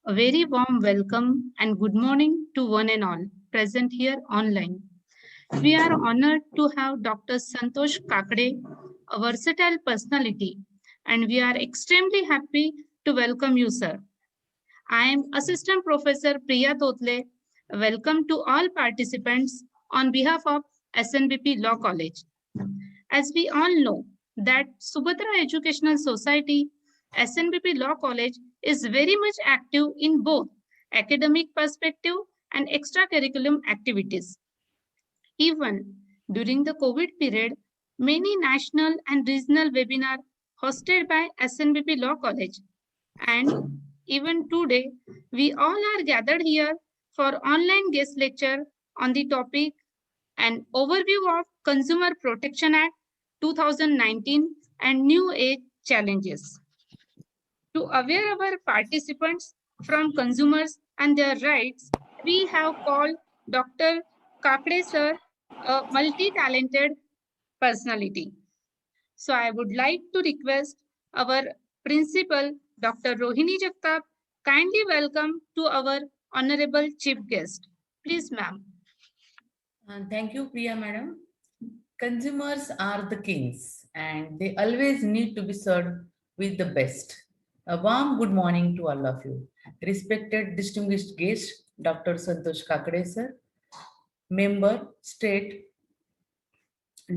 A very warm welcome and good morning to one and all present here online. We are honored to have Dr. Santosh Kakade, a versatile personality, and we are extremely happy to welcome you, sir. I am Assistant Professor Priya Totle. Welcome to all participants on behalf of SNBP Law College. As we all know that Subhadra Educational Society, SNBP Law College is very much active in both academic perspective and extracurriculum activities. Even during the COVID period, many national and regional webinars hosted by SNBP Law College. And even today, we all are gathered here for online guest lecture on the topic an overview of Consumer Protection Act 2019 and New Age Challenges. To aware our participants from consumers and their rights, we have called Dr. Kakde sir, a multi-talented personality. So I would like to request our principal, Dr. Rohini Jagtap, kindly welcome to our honorable chief guest. Please, ma'am. Thank you, Priya madam. Consumers are the kings and they always need to be served with the best. A warm good morning to all of you. Respected distinguished guest, Dr. Santosh Kakade sir, member, State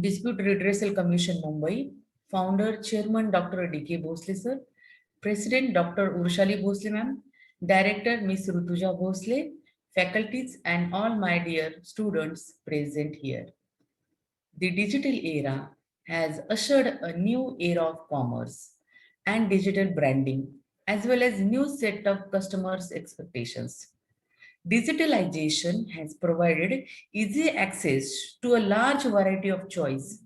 Dispute Redressal Commission Mumbai, founder, chairman Dr. D.K. Bhosle sir, president Dr. Urshali Bhosle ma'am, director Miss Rutuja Bhosle, faculties and all my dear students present here. The digital era has ushered a new era of commerce and digital branding, as well as new set of customers' expectations. Digitalization has provided easy access to a large variety of choice,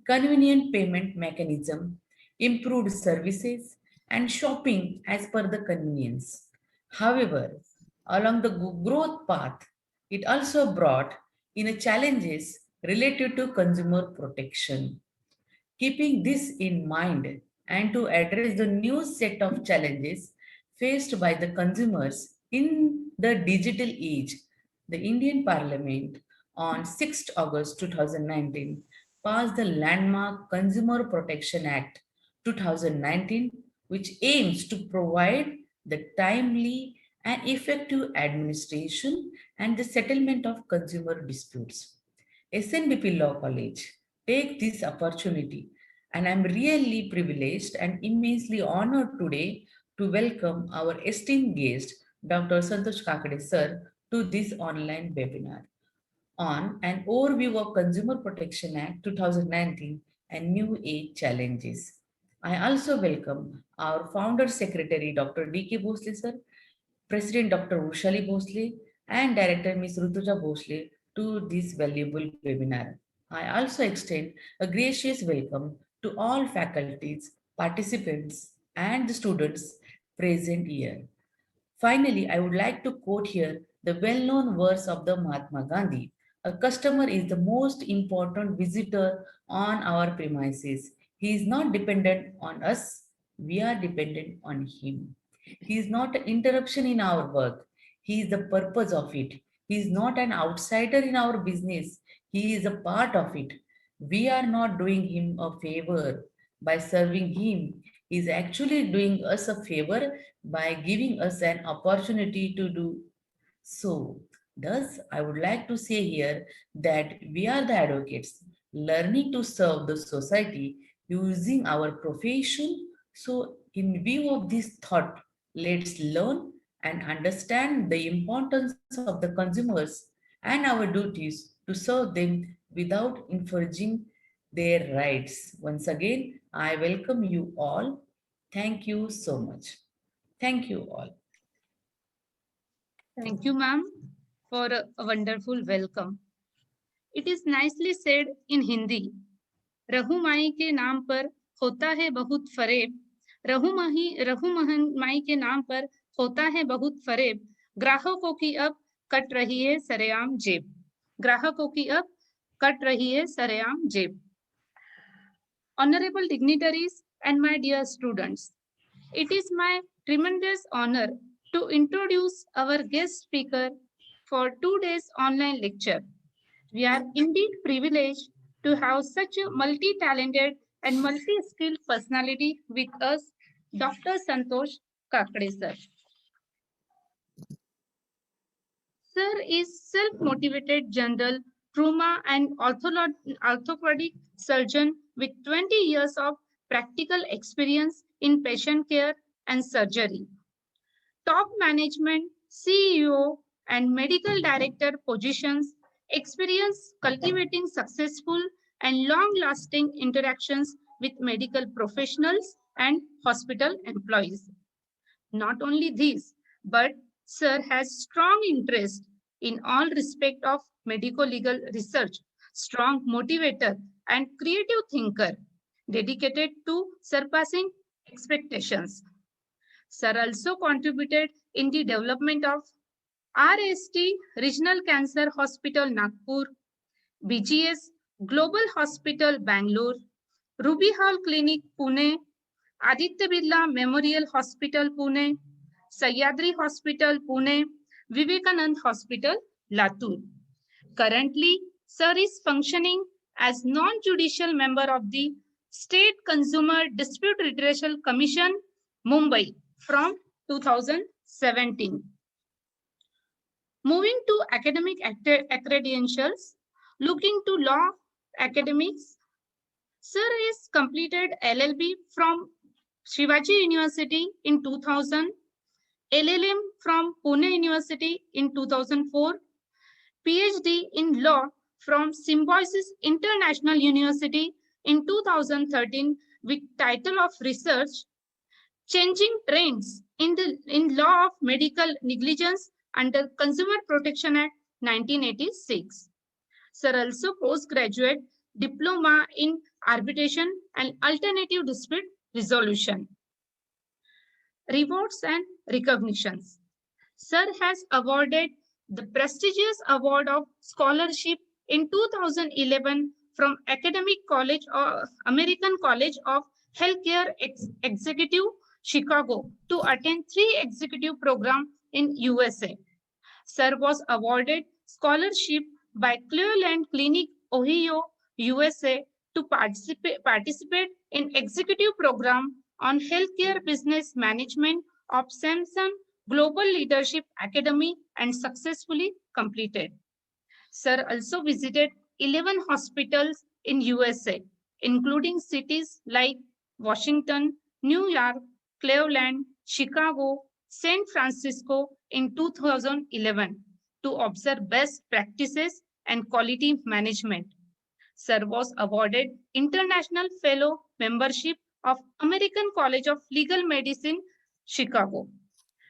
convenient payment mechanism, improved services, and shopping as per the convenience. However, along the growth path, it also brought in a challenges related to consumer protection. Keeping this in mind and to address the new set of challenges faced by the consumers in the digital age, the Indian Parliament on 6th August 2019 passed the landmark Consumer Protection Act 2019, which aims to provide the timely and effective administration and the settlement of consumer disputes. SNBP Law College take this opportunity, and I'm really privileged and immensely honored today to welcome our esteemed guest, Dr. Santosh Kakade sir, to this online webinar on an overview of Consumer Protection Act 2019 and New Age Challenges. I also welcome our founder secretary, Dr. D.K. Bhosle sir, President Dr. Ushali Bhosle, and Director Ms. Rutuja Bhosle to this valuable webinar. I also extend a gracious welcome to all faculties, participants, and the students present here. Finally, I would like to quote here the well-known words of the Mahatma Gandhi. A customer is the most important visitor on our premises. He is not dependent on us, we are dependent on him. He is not an interruption in our work. He is the purpose of it. He is not an outsider in our business. He is a part of it. We are not doing him a favor by serving him. He is actually doing us a favor by giving us an opportunity to do so. Thus, I would like to say here that we are the advocates, learning to serve the society using our profession. So, in view of this thought, let's learn and understand the importance of the consumers and our duties to serve them without infringing their rights. Once again, I welcome you all. Thank you so much. Thank you all. Thank you, ma'am, for a wonderful welcome. It is nicely said in Hindi. रघुमाई के नाम पर होता है बहुत फरेब रघुमहन माई के नाम पर होता है बहुत फरेब ग्राहकों की अब कट रही है सरेआम जेब ग्राहकों की अब कट रही है सरेआम जेब Honorable dignitaries and my dear students, it is my tremendous honor to introduce our guest speaker for today's online lecture. We are indeed privileged to have such a multi-talented and multi-skilled personality with us, Dr. Santosh Kakade sir. Sir is self-motivated general trauma and orthopedic surgeon with 20 years of practical experience in patient care and surgery. Top management, CEO, and medical director positions, experience cultivating successful and long lasting interactions with medical professionals and hospital employees. Not only this, but Sir has strong interest in all respect of medico-legal research, strong motivator and creative thinker, dedicated to surpassing expectations. Sir also contributed in the development of RST Regional Cancer Hospital Nagpur, BGS Global Hospital Bangalore, Ruby Hall Clinic Pune, Aditya Birla Memorial Hospital Pune, Sahyadri Hospital Pune, Vivekanand Hospital Latur. Currently, Sir is functioning as non-judicial member of the State Consumer Dispute Redressal Commission, Mumbai from 2017. Moving to academic credentials, looking to law academics, Sir is completed LLB from Shivaji University in 2000, LLM from Pune University in 2004, PhD in law from Symbiosis International University in 2013 with title of research Changing Trends in Law of Medical Negligence under Consumer Protection Act 1986. Sir also postgraduate diploma in arbitration and alternative dispute resolution. Rewards and recognitions. Sir has awarded the prestigious award of scholarship in 2011 from Academic College of American College of Healthcare Executive Chicago to attend 3 executive programs in USA. Sir was awarded scholarship by Cleveland Clinic, Ohio, USA to participate in executive program on healthcare business management of Samsung Global Leadership Academy and successfully completed. Sir also visited 11 hospitals in USA, including cities like Washington, New York, Cleveland, Chicago, San Francisco in 2011 to observe best practices and quality management. Sir was awarded International Fellow membership of American College of Legal Medicine, Chicago.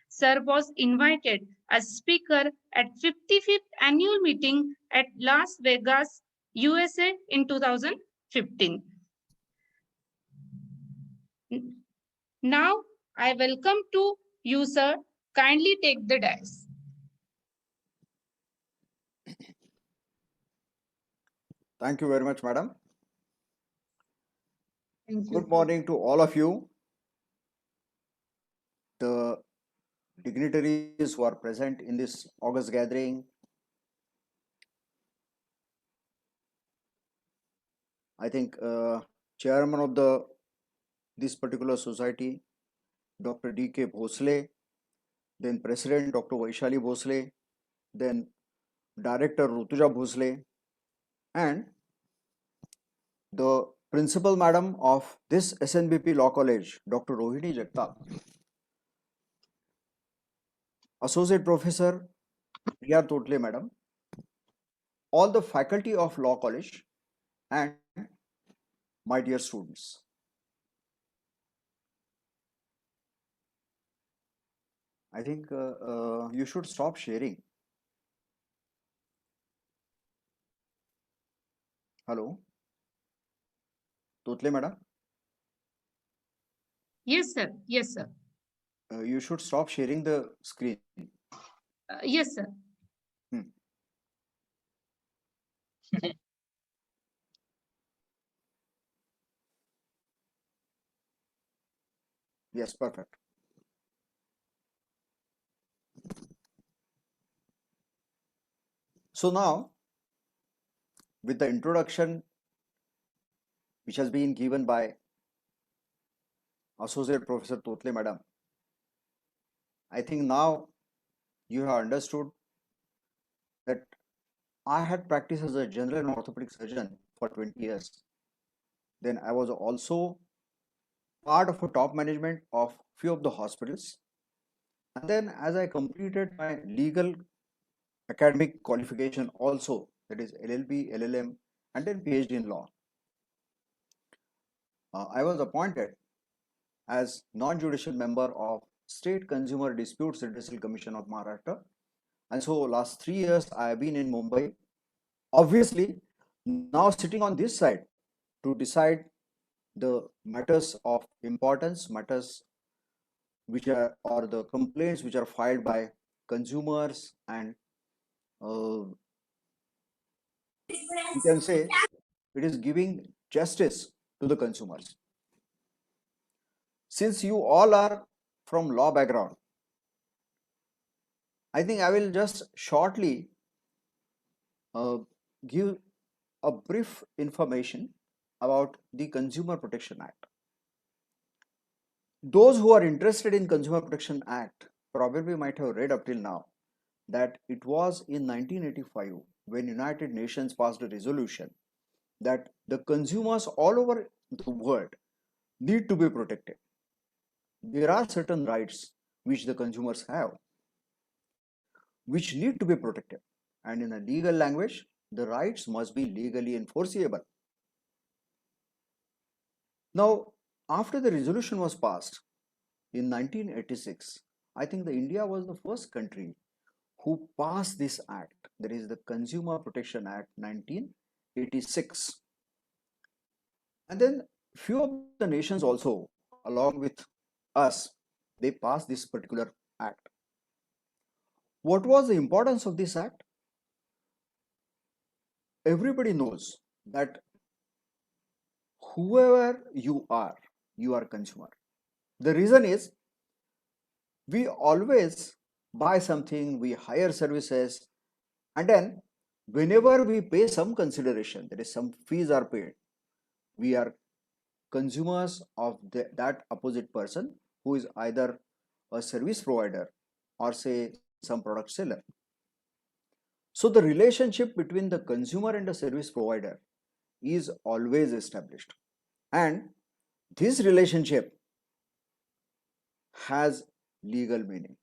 Sir was invited as speaker at 55th annual meeting at Las Vegas, USA in 2015. Now I welcome to you, sir. Kindly take the dais. Thank you very much, madam. Thank you. Good morning to all of you, the dignitaries who are present in this August gathering. I think chairman of this particular society, Dr. D.K. Bhosle, then President Dr. Vaishali Bhosle, then Director Rutuja Bhosle, and the Principal Madam of this SNBP Law College, Dr. Rohini Jagtap, Associate Professor Riya Totle Madam, all the faculty of Law College, and my dear students. I think you should stop sharing. Hello? Totle Madam? Yes, sir. Yes, sir. You should stop sharing the screen. Yes, sir. Yes, perfect. So now, with the introduction which has been given by Associate Professor Totle Madam, I think now you have understood that I had practiced as a general and orthopedic surgeon for 20 years. Then I was also part of a top management of few of the hospitals. And then as I completed my legal academic qualification also, that is LLB, LLM, and then PhD in law, I was appointed as non-judicial member of State Consumer Disputes Redressal Commission of Maharashtra. And so last 3 years I have been in Mumbai. Obviously, now sitting on this side to decide the matters of importance, matters which are, or the complaints which are filed by consumers, and you can say it is giving justice to the consumers. Since you all are from law background, I think I will just shortly give a brief information about the Consumer Protection Act. Those who are interested in Consumer Protection Act probably might have read up till now that it was in 1985 when United Nations passed a resolution that the consumers all over the world need to be protected. There are certain rights which the consumers have, which need to be protected. And in a legal language, the rights must be legally enforceable. Now, after the resolution was passed in 1986, I think the India was the first country who passed this act. That is the Consumer Protection Act 1986. And then few of the nations also, along with us, they passed this particular act. What was the importance of this act? Everybody knows that whoever you are consumer. The reason is we always buy something, we hire services, and then whenever we pay some consideration, that is some fees are paid, we are consumers of that opposite person who is either a service provider or say some product seller. So the relationship between the consumer and the service provider is always established, and this relationship has legal meaning.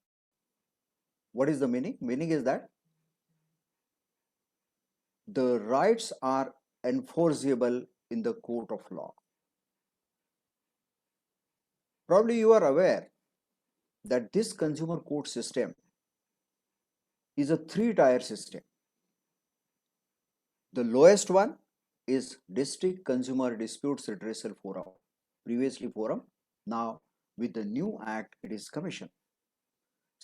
What is the meaning? Meaning is that the rights are enforceable in the court of law. Probably you are aware that this consumer court system is a 3-tier system. The lowest one is District Consumer Disputes Redressal Forum, previously forum, now with the new act it is commission.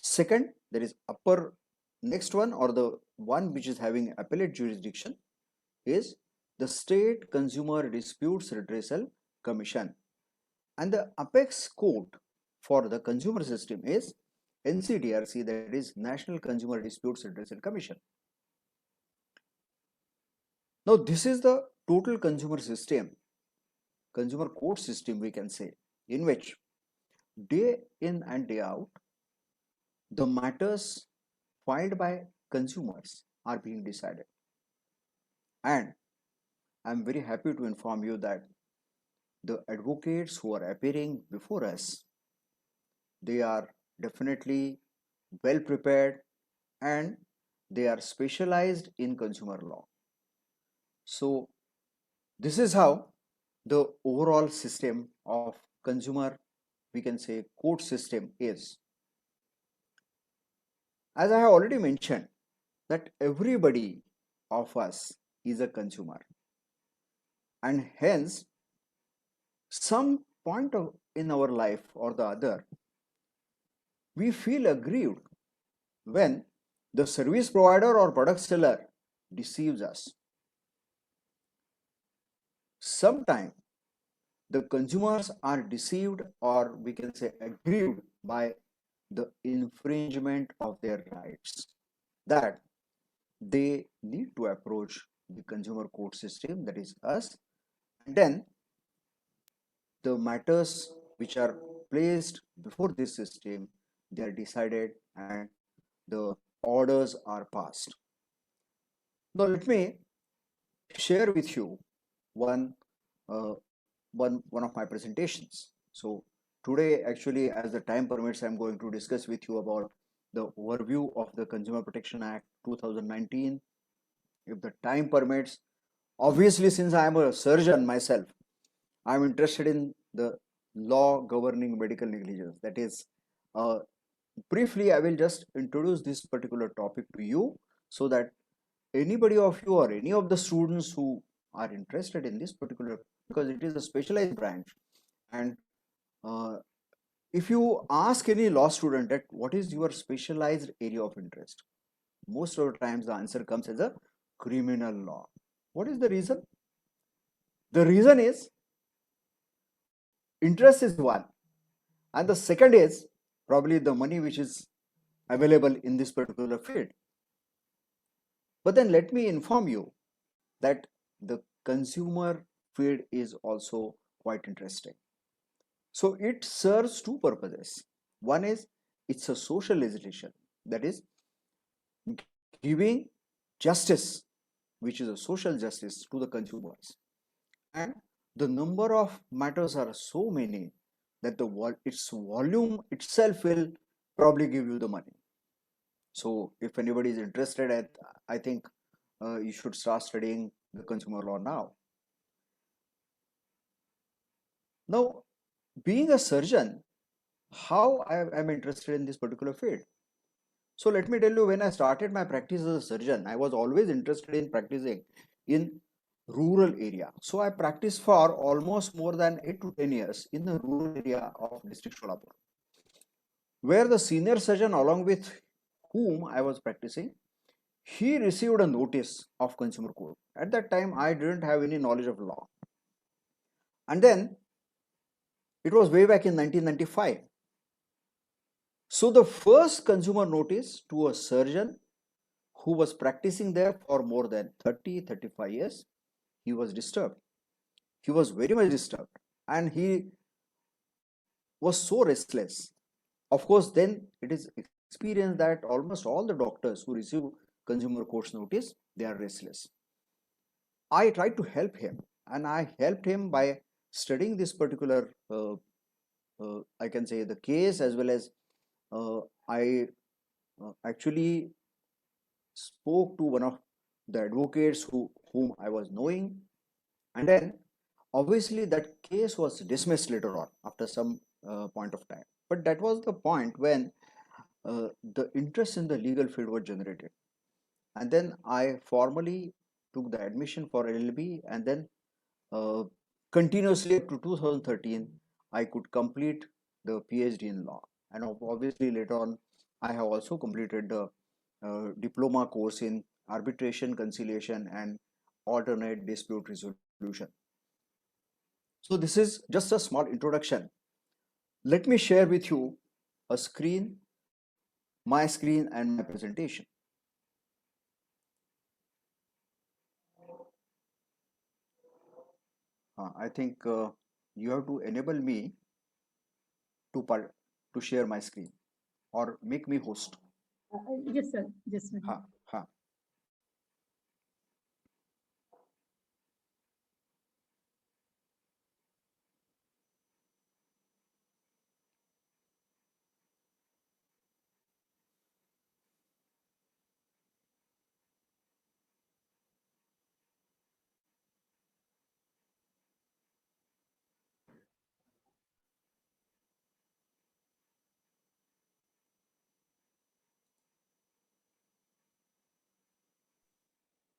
Second, there is upper, next one, or the one which is having appellate jurisdiction, is the State Consumer Disputes Redressal Commission. And the apex court for the consumer system is NCDRC, that is National Consumer Disputes Redressal Commission. Now this is the total consumer system, consumer court system we can say, in which day in and day out the matters filed by consumers are being decided. And I'm very happy to inform you that the advocates who are appearing before us, they are definitely well prepared and they are specialized in consumer law. So this is how the overall system of consumer, we can say, court system is. As I have already mentioned, that everybody of us is a consumer, and hence some point in our life or the other, we feel aggrieved when the service provider or product seller deceives us. Sometimes the consumers are deceived, or we can say aggrieved, by the infringement of their rights. That they need to approach the consumer court system, that is us, and then the matters which are placed before this system, they are decided and the orders are passed. Now let me share with you one uh, one of my presentations. So today, actually, as the time permits, I'm going to discuss with you about the overview of the Consumer Protection Act 2019. If the time permits, obviously, since I am a surgeon myself, I'm interested in the law governing medical negligence. That is, uh, briefly, I will just introduce this particular topic to you so that anybody of you or any of the students who are interested in this particular, because it is a specialized branch, and uh, if you ask any law student that what is your specialized area of interest, most of the times the answer comes as a criminal law. What is the reason? The reason is interest is one, and the second is probably the money which is available in this particular field. But then let me inform you that the consumer field is also quite interesting. So it serves two purposes. One is it's a social legislation, that is giving justice, which is a social justice to the consumers. And the number of matters are so many that its volume itself will probably give you the money. So if anybody is interested, I think you should start studying the consumer law now. Now, being a surgeon, how I am interested in this particular field? So let me tell you, when I started my practice as a surgeon, I was always interested in practicing in rural area. So I practiced for almost more than 8 to 10 years in the rural area of district Sholapur, where the senior surgeon along with whom I was practicing, he received a notice of consumer court. At that time, I didn't have any knowledge of law. And then it was way back in 1995. So the first consumer notice to a surgeon who was practicing there for more than 35 years, he was disturbed. He was very much disturbed and he was so restless. Of course, then it is experienced that almost all the doctors who receive consumer courts notice, they are restless. I tried to help him and I helped him by studying this particular, I can say, the case, as well as I actually spoke to one of the advocates whom I was knowing, and then obviously that case was dismissed later on after some point of time. But that was the point when the interest in the legal field was generated, and then I formally took the admission for LLB, and then uh, continuously up to 2013 I could complete the PhD in law, and obviously later on I have also completed the diploma course in arbitration, conciliation, and alternate dispute resolution. So this is just a small introduction. Let me share with you a screen, my screen and my presentation. I think you have to enable me to share my screen or make me host. Yes, sir. Just a minute. Ha, ha.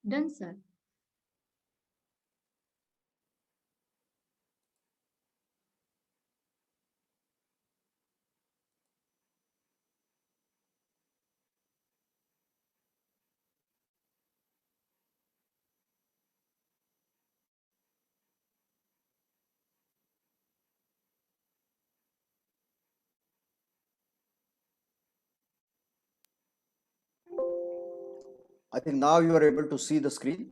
Done, sir. I think now you are able to see the screen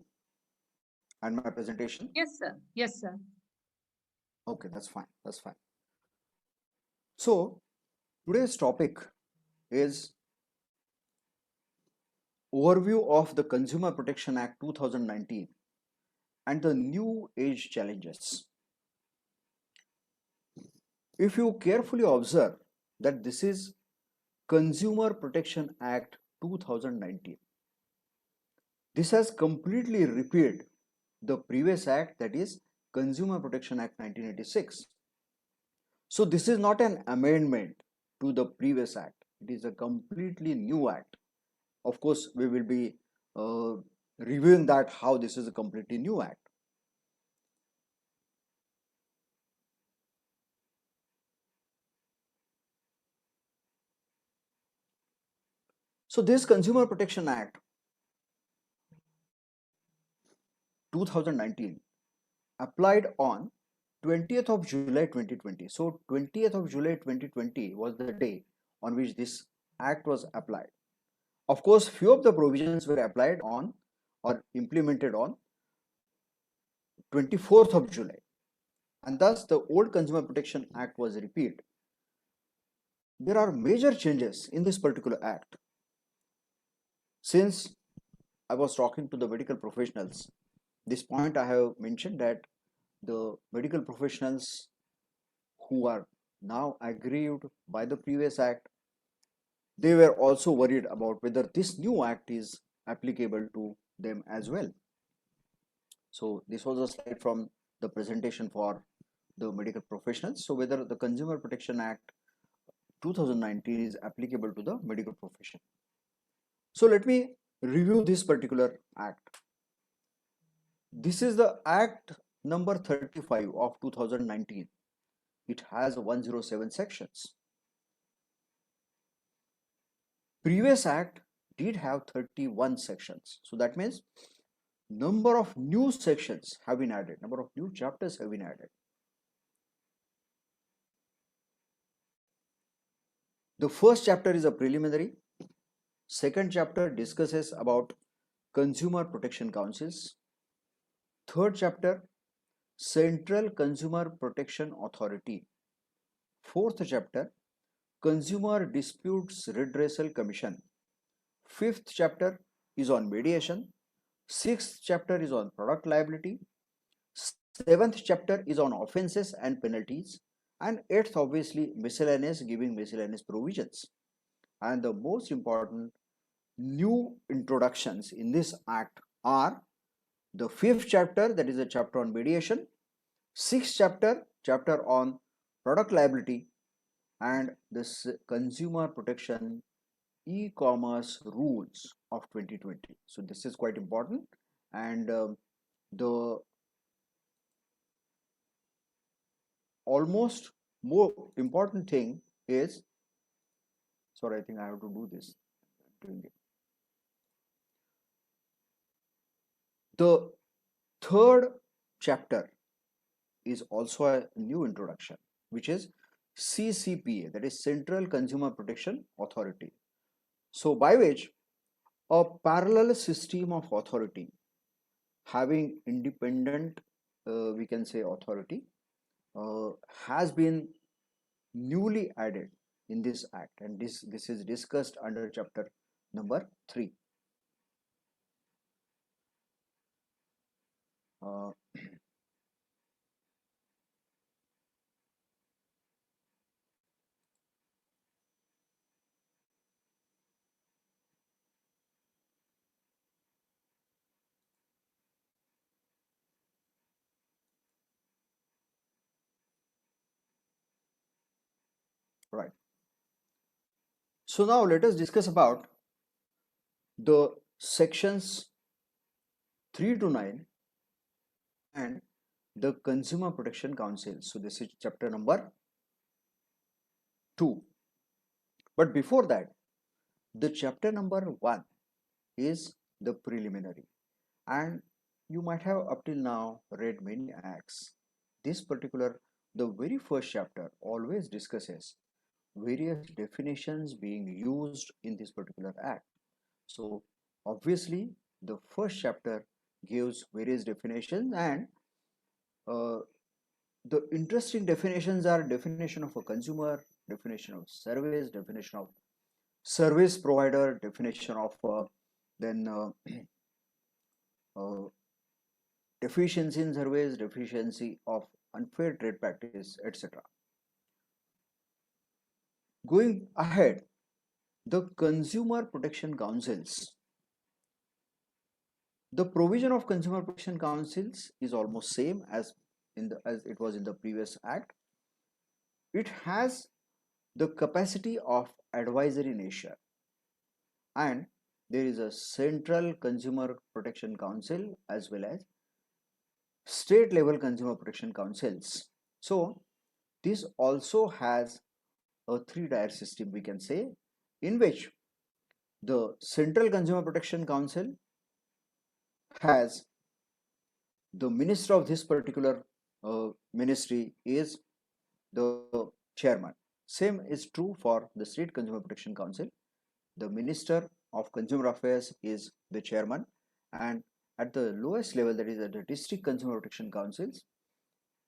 and my presentation. Yes, sir. Yes, sir. Okay, that's fine. That's fine. So today's topic is overview of the Consumer Protection Act 2019 and the new age challenges. If you carefully observe that this is Consumer Protection Act 2019, this has completely repeated the previous act, that is Consumer Protection Act 1986. So this is not an amendment to the previous act. It is a completely new act. Of course, we will be reviewing that how this is a completely new act. So this Consumer Protection Act 2019 applied on 20th of July 2020. So 20th of July 2020 was the day on which this act was applied. Of course, few of the provisions were applied on or implemented on 24th of July, and thus the old Consumer Protection Act was repealed. There are major changes in this particular act. Since I was talking to the medical professionals, this point I have mentioned that the medical professionals who are now aggrieved by the previous act, they were also worried about whether this new act is applicable to them as well. So this was a slide from the presentation for the medical professionals. So whether the Consumer Protection Act 2019 is applicable to the medical profession. So let me review this particular act. This is the act number 35 of 2019. It has 107 sections. Previous act did have 31 sections. So that means number of new sections have been added, number of new chapters have been added. The first chapter is a preliminary. Second chapter discusses about consumer protection councils. Third chapter, Central Consumer Protection Authority. Fourth chapter, Consumer Disputes Redressal Commission. Fifth chapter is on mediation. Sixth chapter is on product liability. Seventh chapter is on offenses and penalties. And eighth, obviously, miscellaneous, giving miscellaneous provisions. And the most important new introductions in this act are the fifth chapter, that is a chapter on mediation, sixth chapter on product liability, and this consumer protection e-commerce rules of 2020. So this is quite important, and the almost more important thing is, sorry, I think I have to do this. Doing it. The third chapter is also a new introduction, which is CCPA, that is Central Consumer Protection Authority. So by which a parallel system of authority having independent, we can say, authority has been newly added in this act, and this is discussed under chapter number 3. Right. So now let us discuss about the sections 3 to 9 and the Consumer Protection Council. So this is chapter number 2. But before that, the chapter number 1 is the preliminary, and you might have up till now read many acts. This particular, the very first chapter always discusses various definitions being used in this particular act. So Obviously, the first chapter gives various definitions, and the interesting definitions are definition of a consumer, definition of service provider, definition of then uh, deficiency in service, deficiency of unfair trade practice, etc. Going ahead, the Consumer Protection Councils. The provision of Consumer Protection Councils is almost same as it was in the previous act. It has the capacity of advisory nature, and there is a central Consumer Protection Council as well as state level Consumer Protection Councils. So this also has a three-tier system, we can say, in which the Central Consumer Protection Council has the minister of this particular ministry is the chairman. Same is true for the State Consumer Protection Council. The Minister of Consumer Affairs is the chairman, and at the lowest level, that is at the District Consumer Protection Councils,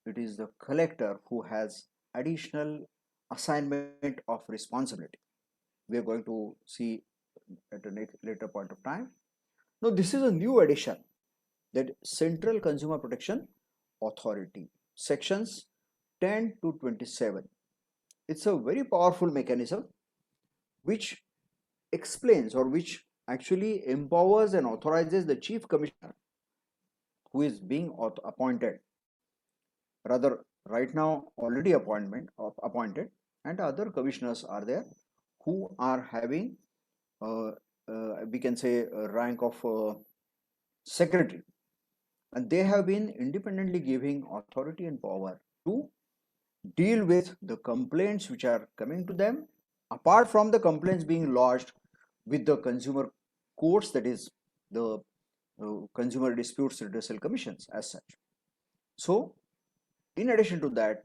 it is the collector who has additional assignment of responsibility. We are going to see at a later point of time. Now, this is a new addition, that Central Consumer Protection Authority, sections 10 to 27. It's a very powerful mechanism which explains or which actually empowers and authorizes the chief commissioner who is being appointed, rather right now already appointed, and other commissioners are there who are having we can say a rank of secretary, and they have been independently giving authority and power to deal with the complaints which are coming to them, apart from the complaints being lodged with the consumer courts, that is the consumer disputes redressal commissions as such. So in addition to that,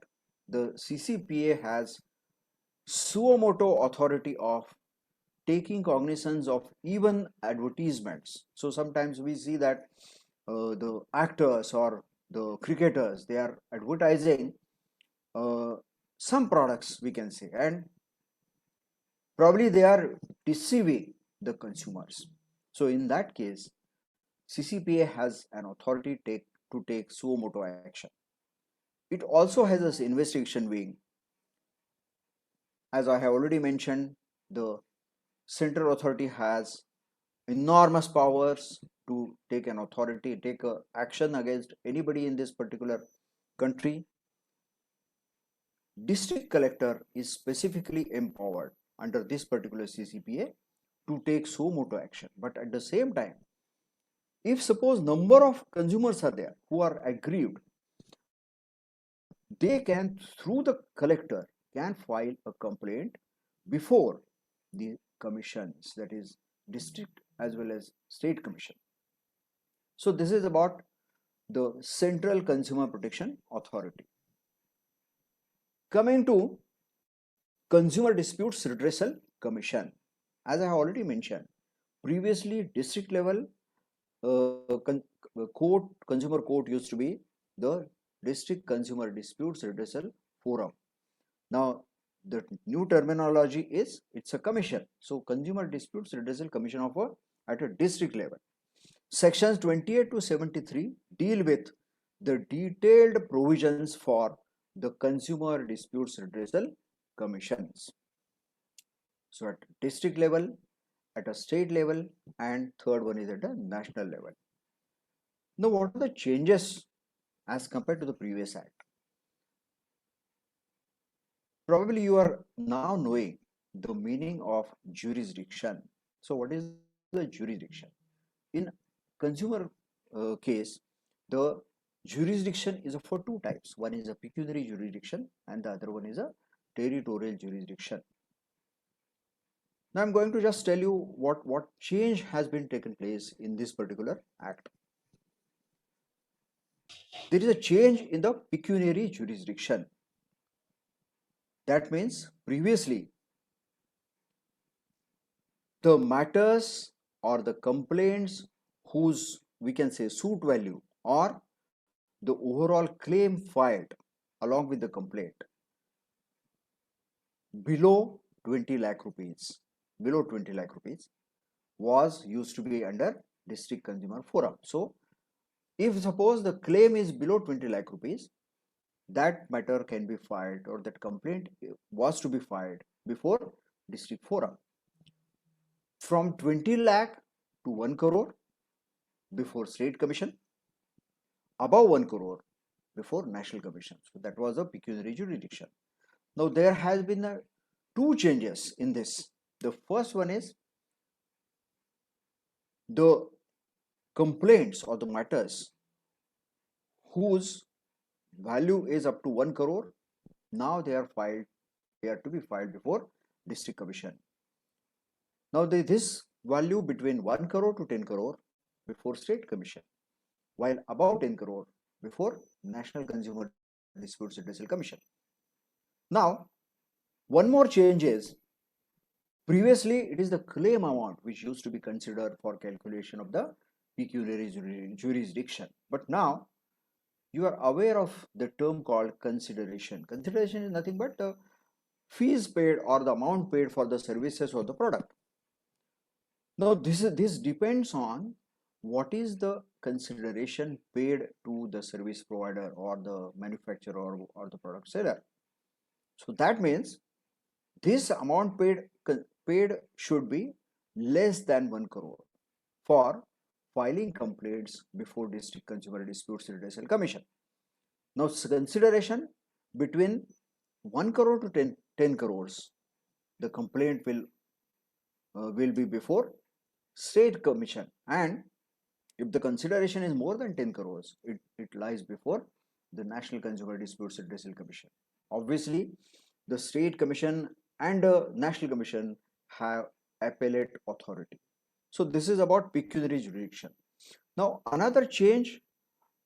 the CCPA has suo motu authority of taking cognizance of even advertisements. So sometimes we see that the actors or the cricketers, they are advertising some products, we can say, and probably they are deceiving the consumers. So in that case, CCPA has an authority to take suo motu action. It also has this investigation wing. As I have already mentioned, the central authority has enormous powers to take an authority, take a action against anybody in this particular country. District collector is specifically empowered under this particular CCPA to take suo motu action. But at the same time, if suppose number of consumers are there who are aggrieved, they can, through the collector, can file a complaint before the commissions, that is district as well as state commission. So this is about the Central Consumer Protection Authority. Coming to Consumer Disputes Redressal Commission, as I have already mentioned, previously district level consumer court used to be the District Consumer Disputes Redressal Forum. Now the new terminology is it's a commission. So Consumer Disputes Redressal Commission at a district level. Sections 28 to 73 deal with the detailed provisions for the Consumer Disputes Redressal Commissions. So at district level, at a state level, and third one is at a national level. Now what are the changes as compared to the previous act? Probably you are now knowing the meaning of jurisdiction. So what is the jurisdiction? In consumer case, the jurisdiction is for two types. One is a pecuniary jurisdiction and the other one is a territorial jurisdiction. Now I'm going to just tell you what change has been taken place in this particular act. There is a change in the pecuniary jurisdiction. That means previously the matters or the complaints whose, we can say, suit value or the overall claim filed along with the complaint below 20 lakh rupees, below 20 lakh rupees was used to be under district consumer forum. So if suppose the claim is below 20 lakh rupees, that matter can be filed, or that complaint was to be filed before district forum. From 20 lakh to 1 crore before state commission, above 1 crore before national commission. So that was a pecuniary jurisdiction. Now there has been two changes in this. The first one is the complaints or the matters whose value is up to 1 crore, now they are to be filed before district commission. Now this value between 1 crore to 10 crore before state commission, while above 10 crore before National Consumer Disputes Redressal Commission. Now one more change is, previously it is the claim amount which used to be considered for calculation of the pecuniary jurisdiction, but now you are aware of the term called consideration. Consideration is nothing but the fees paid or the amount paid for the services or the product. Now this depends on what is the consideration paid to the service provider or the manufacturer or the product seller. So that means this amount paid should be less than 1 crore for filing complaints before District Consumer Disputes Redressal Commission. Now consideration between 1 crore to 10 crores, the complaint will be before state commission, and if the consideration is more than 10 crores, it lies before the National Consumer Disputes Redressal Commission. Obviously, the state commission and the national commission have appellate authority. So this is about pecuniary jurisdiction. Now another change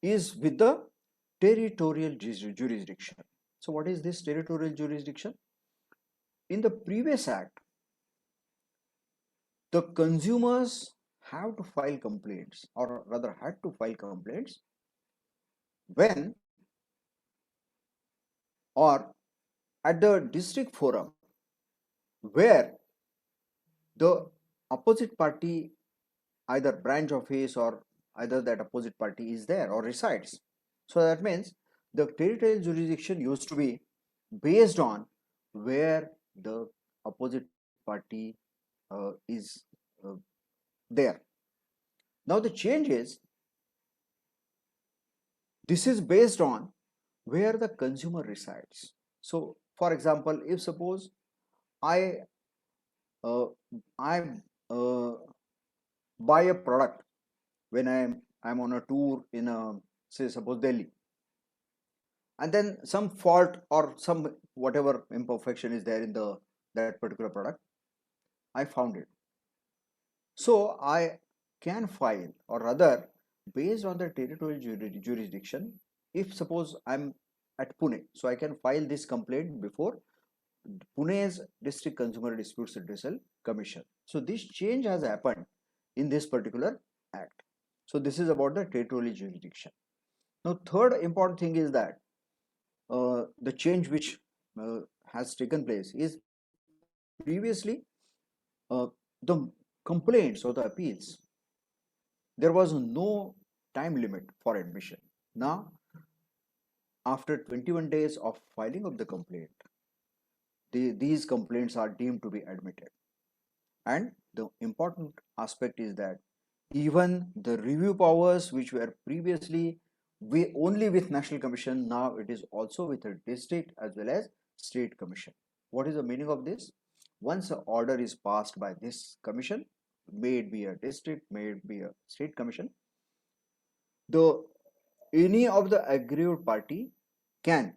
is with the territorial jurisdiction. So what is this territorial jurisdiction? In the previous act, the consumers have to file complaints, or rather had to file complaints when or at the district forum where the opposite party, either branch office or either that opposite party is there or resides. So that means the territorial jurisdiction used to be based on where the opposite party is there. Now the change is, this is based on where the consumer resides. So for example, if suppose I buy a product when I'm on a tour in say suppose Delhi, and then some fault or some whatever imperfection is there in that particular product, I found it. So I can file, or rather based on the territorial jurisdiction, if suppose I'm at Pune, so I can file this complaint before Pune's District Consumer Disputes Redressal Commission. So this change has happened in this particular act. So this is about the territorial jurisdiction. Now third important thing is that the change which has taken place is, previously the complaints or the appeals, there was no time limit for admission. Now after 21 days of filing of the complaint, these complaints are deemed to be admitted. And the important aspect is that even the review powers which were previously only with National Commission, now it is also with a district as well as state commission. What is the meaning of this? Once an order is passed by this commission, may it be a district, may it be a state commission, any of the aggrieved party can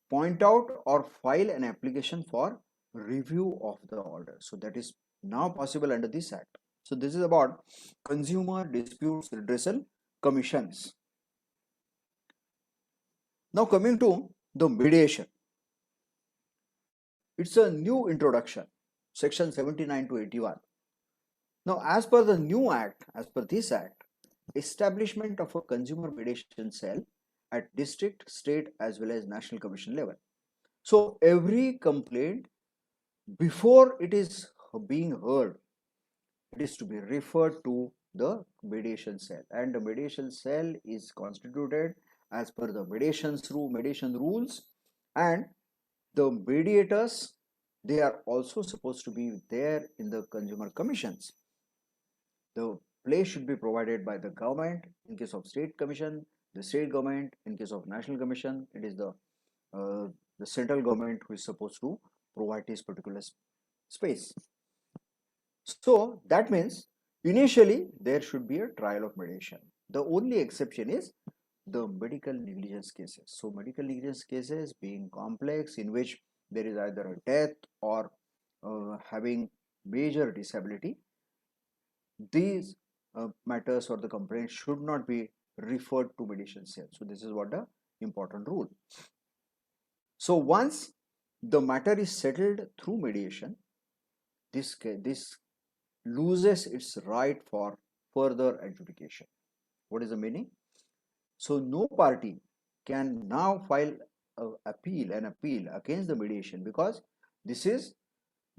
point out or file an application for review of the order. So that is now possible under this act. So this is about Consumer Disputes Redressal Commissions. Now coming to the mediation, it's a new introduction, section 79 to 81. Now, as per the new act, as per this act, establishment of a consumer mediation cell at district, state as well as national commission level. So every complaint, before it is being heard, it is to be referred to the mediation cell, and the mediation cell is constituted as per the mediation rules, and the mediators, they are also supposed to be there in the consumer commissions. The place should be provided by the government in case of state commission, the state government in case of national commission. It is the central government who is supposed to provide this particular space. So that means initially there should be a trial of mediation. The only exception is the medical negligence cases. So medical negligence cases being complex, in which there is either a death or having major disability, these matters or the complaints should not be referred to mediation cell. So this is what the important rule. So once the matter is settled through mediation, this loses its right for further adjudication. What is the meaning? So no party can now file an appeal against the mediation, because this is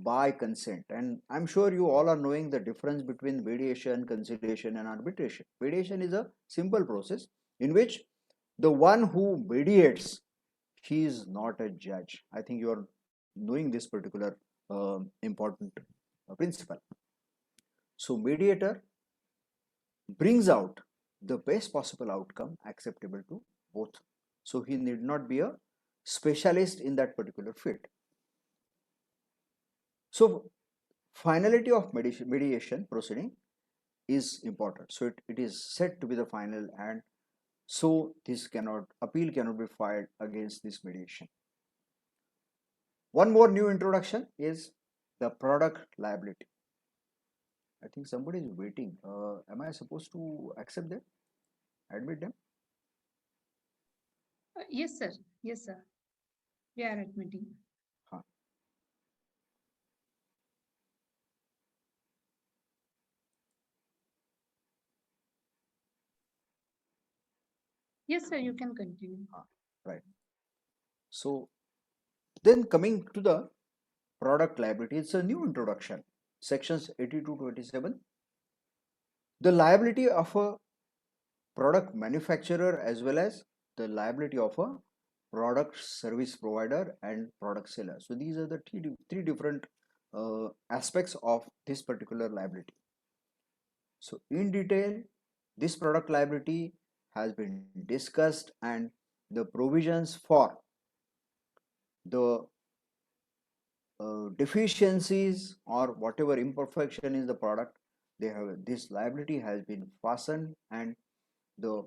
by consent. And I'm sure you all are knowing the difference between mediation, conciliation and arbitration. Mediation is a simple process in which the one who mediates, he is not a judge. I think you are knowing this particular important principle. So mediator brings out the best possible outcome acceptable to both. So he need not be a specialist in that particular field. So finality of mediation proceeding is important. So it is said to be the final, and so this appeal cannot be filed against this mediation. One more new introduction is the product liability. I think somebody is waiting. Am I supposed to accept them? Admit them? Yes, sir. Yes, sir. We are admitting. Huh. Yes, sir. You can continue. Right. So then coming to the product liability, it's a new introduction. Sections 82 to 27. The liability of a product manufacturer as well as the liability of a product service provider and product seller. So these are the three different aspects of this particular liability. So in detail, this product liability has been discussed, and the provisions for the deficiencies or whatever imperfection is the product, this liability has been fastened, and the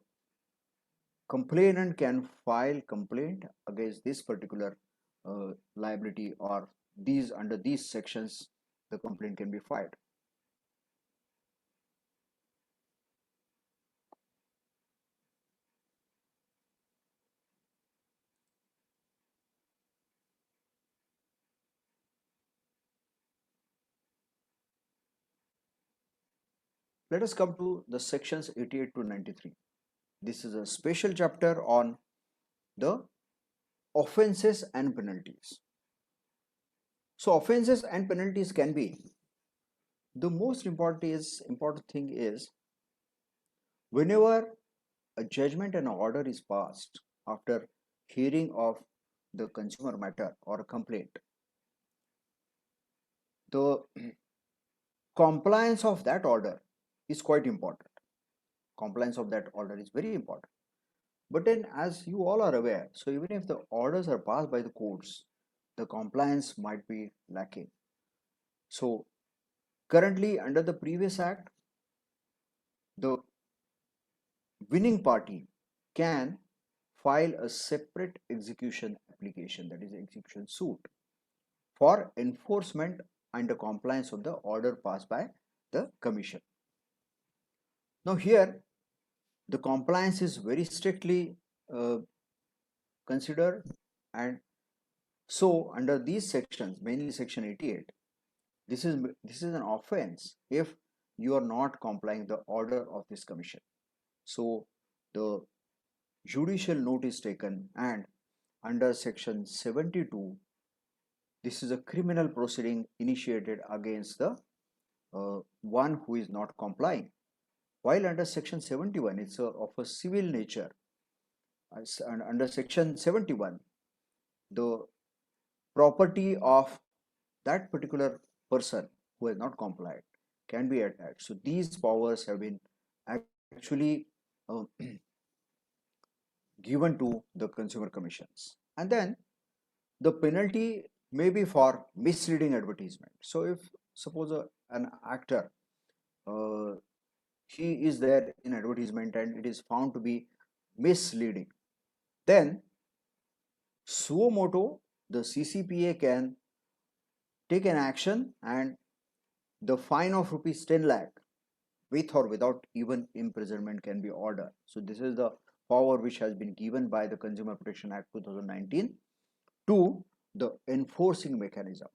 complainant can file complaint against this particular liability, or under these sections the complaint can be filed. Let us come to the sections 88 to 93. This is a special chapter on the offenses and penalties. So offenses and penalties can be, the most important thing is, whenever a judgment and order is passed after hearing of the consumer matter or a complaint, the compliance of that order is quite important. Compliance of that order is very important. But then, as you all are aware, so even if the orders are passed by the courts, the compliance might be lacking. So currently, under the previous act, the winning party can file a separate execution application, that is execution suit, for enforcement and the compliance of the order passed by the commission. Now here, the compliance is very strictly considered, and so under these sections, mainly section 88, this is an offense if you are not complying the order of this commission. So the judicial notice taken, and under section 72, this is a criminal proceeding initiated against the one who is not complying. While under section 71, it's of a civil nature. And under section 71, the property of that particular person who has not complied can be attacked. So these powers have been actually given to the consumer commissions. And then the penalty may be for misleading advertisement. So if suppose an actor, he is there in advertisement and it is found to be misleading, then suo motu the CCPA can take an action, and the fine of rupees 10 lakh with or without even imprisonment can be ordered. So this is the power which has been given by the Consumer Protection Act 2019 to the enforcing mechanism.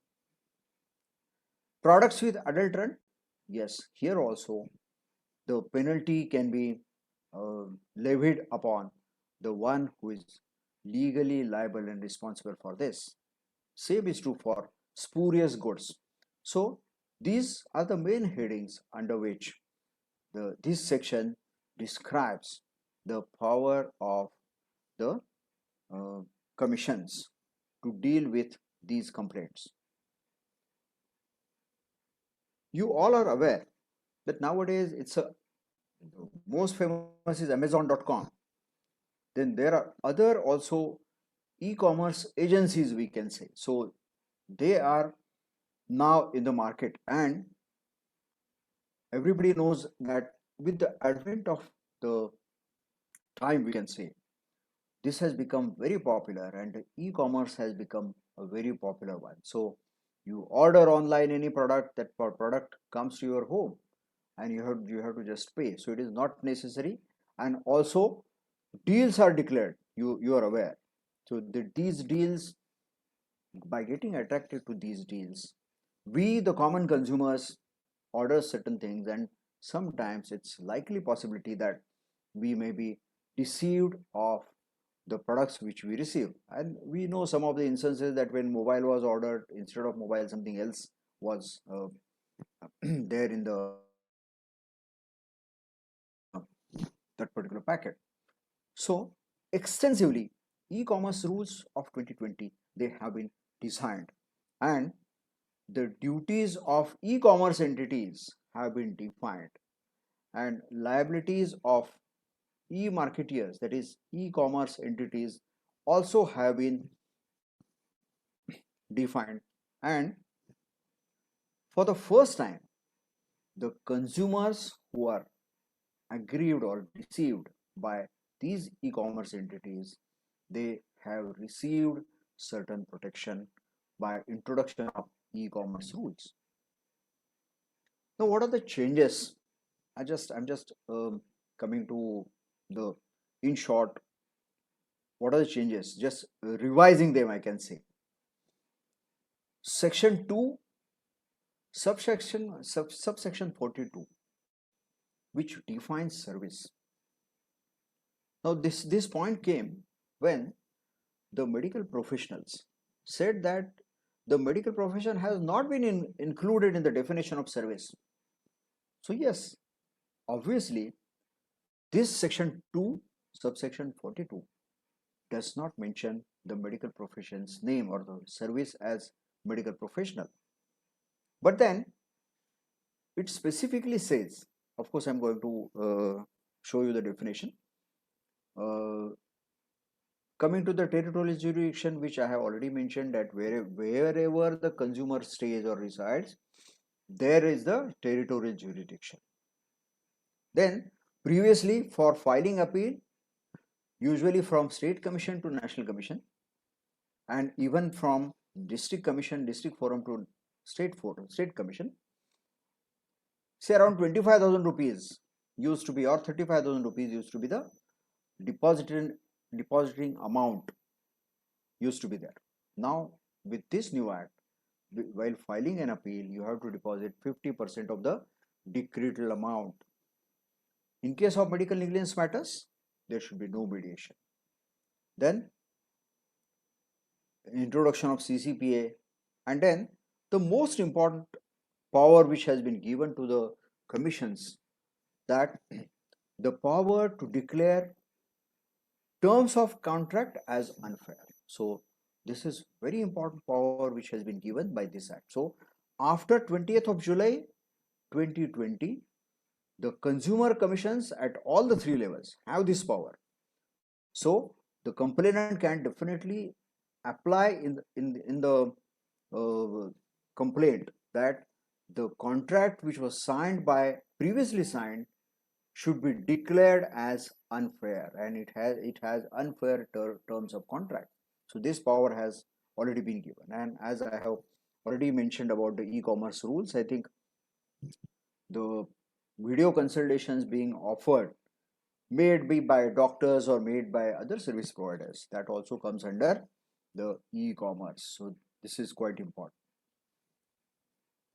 Products with adulterant, yes, here also the penalty can be levied upon the one who is legally liable and responsible for this. Same is true for spurious goods. So these are the main headings under which this section describes the power of the commissions to deal with these complaints. You all are aware that nowadays most famous is Amazon.com. Then there are other also e-commerce agencies, we can say. So they are now in the market, and everybody knows that with the advent of the time, we can say, this has become very popular, and e-commerce has become a very popular one. So you order online any product, that product comes to your home, and you have to just pay. So it is not necessary, and also deals are declared, you are aware. So these deals, by getting attracted to these deals, we the common consumers order certain things, and sometimes it's likely possibility that we may be deceived of the products which we receive. And we know some of the instances that when mobile was ordered, instead of mobile something else was there in that particular packet. So extensively, e-commerce rules of 2020, they have been designed, and the duties of e-commerce entities have been defined, and liabilities of e-marketeers, that is e-commerce entities, also have been defined. And for the first time, the consumers who are aggrieved or deceived by these e-commerce entities, they have received certain protection by introduction of e-commerce rules. Now, what are the changes? I'm just coming to the, in short, what are the changes? Just revising them, I can say. Section 2, subsection 42, which defines service. Now, this point came when the medical professionals said that the medical profession has not been included in the definition of service. So yes, obviously, this section 2, subsection 42, does not mention the medical profession's name or the service as medical professional. But then it specifically says, of course, I'm going to show you the definition. Coming to the territorial jurisdiction, which I have already mentioned, that wherever the consumer stays or resides, there is the territorial jurisdiction. Then previously, for filing appeal, usually from state commission to national commission, and even from district commission, district forum to state forum, state commission, say around 25,000 rupees used to be, or 35,000 rupees used to be the depositing amount used to be there. Now with this new act, while filing an appeal, you have to deposit 50% of the decretal amount. In case of medical negligence matters, there should be no mediation. Then introduction of CCPA, and then the most important power which has been given to the commissions, that the power to declare terms of contract as unfair. So this is very important power which has been given by this act. So after 20th of July 2020, the consumer commissions at all the three levels have this power. So the complainant can definitely apply in the complaint that the contract which was signed by previously signed should be declared as unfair, and it has unfair terms of contract. So this power has already been given, and as I have already mentioned about the e-commerce rules, I think the video consultations being offered, may it be by doctors or made by other service providers, that also comes under the e-commerce. So this is quite important.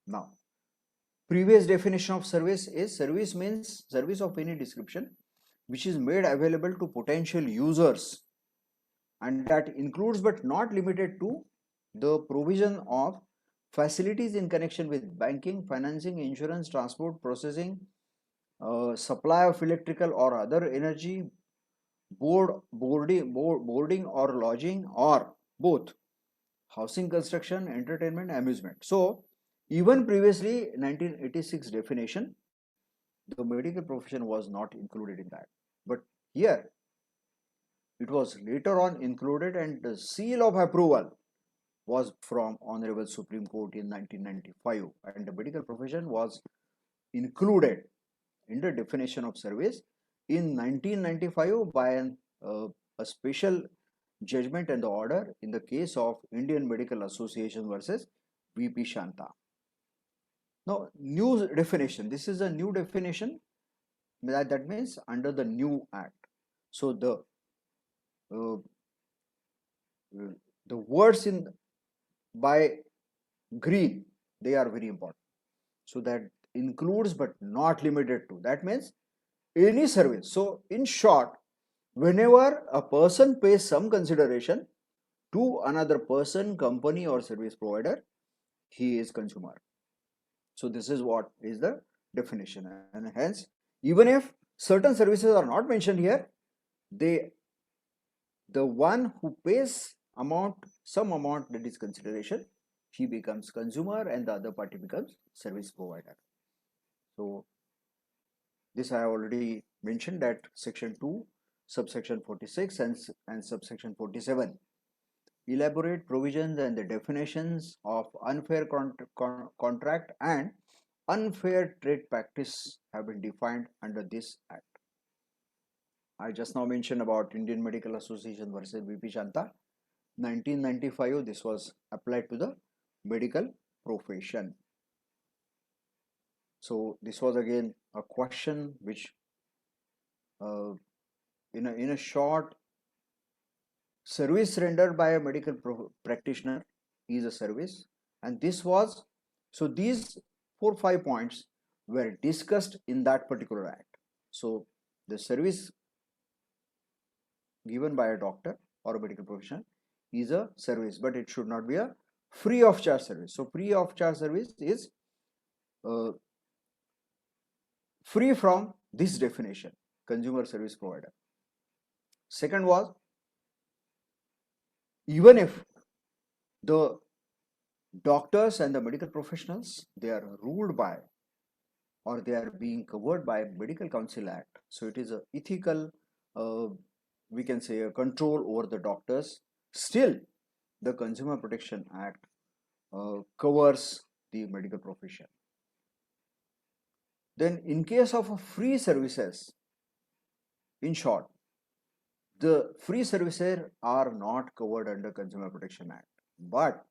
Now, previous definition of service is service means service of any description which is made available to potential users, and that includes but not limited to the provision of facilities in connection with banking, financing, insurance, transport, processing, supply of electrical or other energy, boarding or lodging, or both, housing, construction, entertainment, amusement. So even previously 1986 definition, the medical profession was not included in that, but here it was later on included, and the seal of approval was from Honorable Supreme Court in 1995, and the medical profession was included in the definition of service in 1995 by a special judgment and the order in the case of Indian Medical Association versus VP Shanta. Now, new definition. This is a new definition. That means under the new act. So the words in by green, they are very important. So that includes but not limited to. That means any service. So in short, whenever a person pays some consideration to another person, company, or service provider, he is consumer. So this is what is the definition, and hence even if certain services are not mentioned here, the one who pays some amount that is consideration, he becomes consumer and the other party becomes service provider. So this I have already mentioned, that section 2 subsection 46 and subsection 47 elaborate provisions and the definitions of unfair contract and unfair trade practice have been defined under this act. I just now mentioned about Indian Medical Association versus VP Shanta. 1995, this was applied to the medical profession. So this was again a question which in a short, service rendered by a medical practitioner is a service, and this was, so these 4-5 points were discussed in that particular act. So the service given by a doctor or a medical professional is a service, but it should not be a free of charge service. So free of charge service is free from this definition, consumer service provider. Second was, even if the doctors and the medical professionals, they are ruled by or they are being covered by Medical Council Act, so it is a ethical, we can say, a control over the doctors, still the Consumer Protection Act covers the medical profession. Then in case of free services, in short, the free services are not covered under Consumer Protection Act. But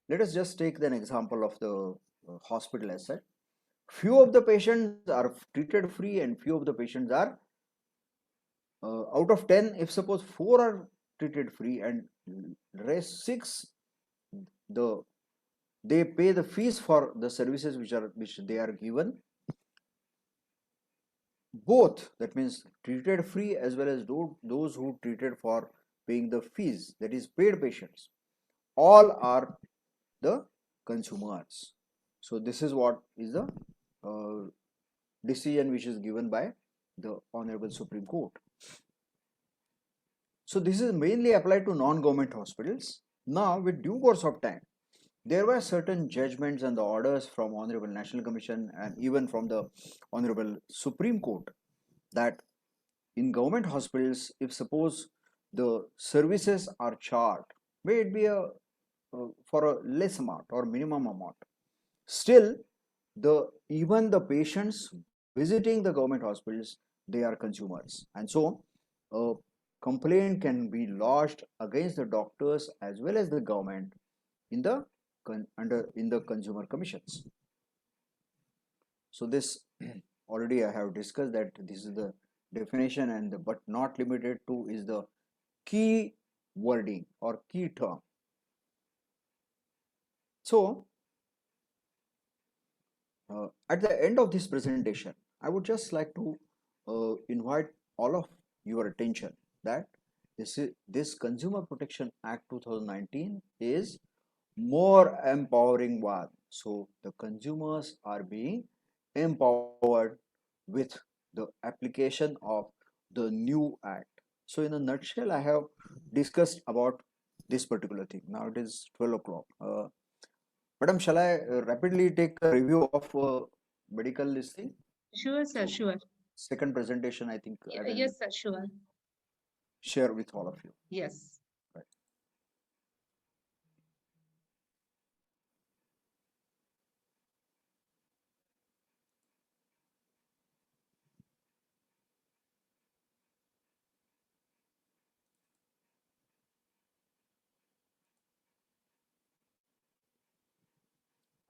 let us just take an example of the hospital asset. Few of the patients are treated free and few of the patients are out of 10, if suppose 4 are treated free and rest 6 they pay the fees for the services which they are given both, that means treated free as well as those who treated for paying the fees, that is paid patients, all are the consumers. So this is what is the decision which is given by the Honorable Supreme Court. So this is mainly applied to non-government hospitals. Now, with due course of time, there were certain judgments and the orders from Honorable National Commission and even from the Honorable Supreme Court that in government hospitals, if suppose the services are charged, may it be for a less amount or minimum amount, still even the patients visiting the government hospitals, they are consumers, and so a complaint can be lodged against the doctors as well as the government in the consumer commissions. So this already I have discussed that this is the definition, and but not limited to is the key wording or key term. So at the end of this presentation, I would just like to invite all of your attention that this Consumer Protection Act 2019 is more empowering one. So the consumers are being empowered with the application of the new act. So in a nutshell, I have discussed about this particular thing. Now it is 12 o'clock. Madam, shall I rapidly take a review of medical listing? Sure, sir, So sure. second presentation, I think I will Yes, sir, sure. share with all of you. Yes. Right.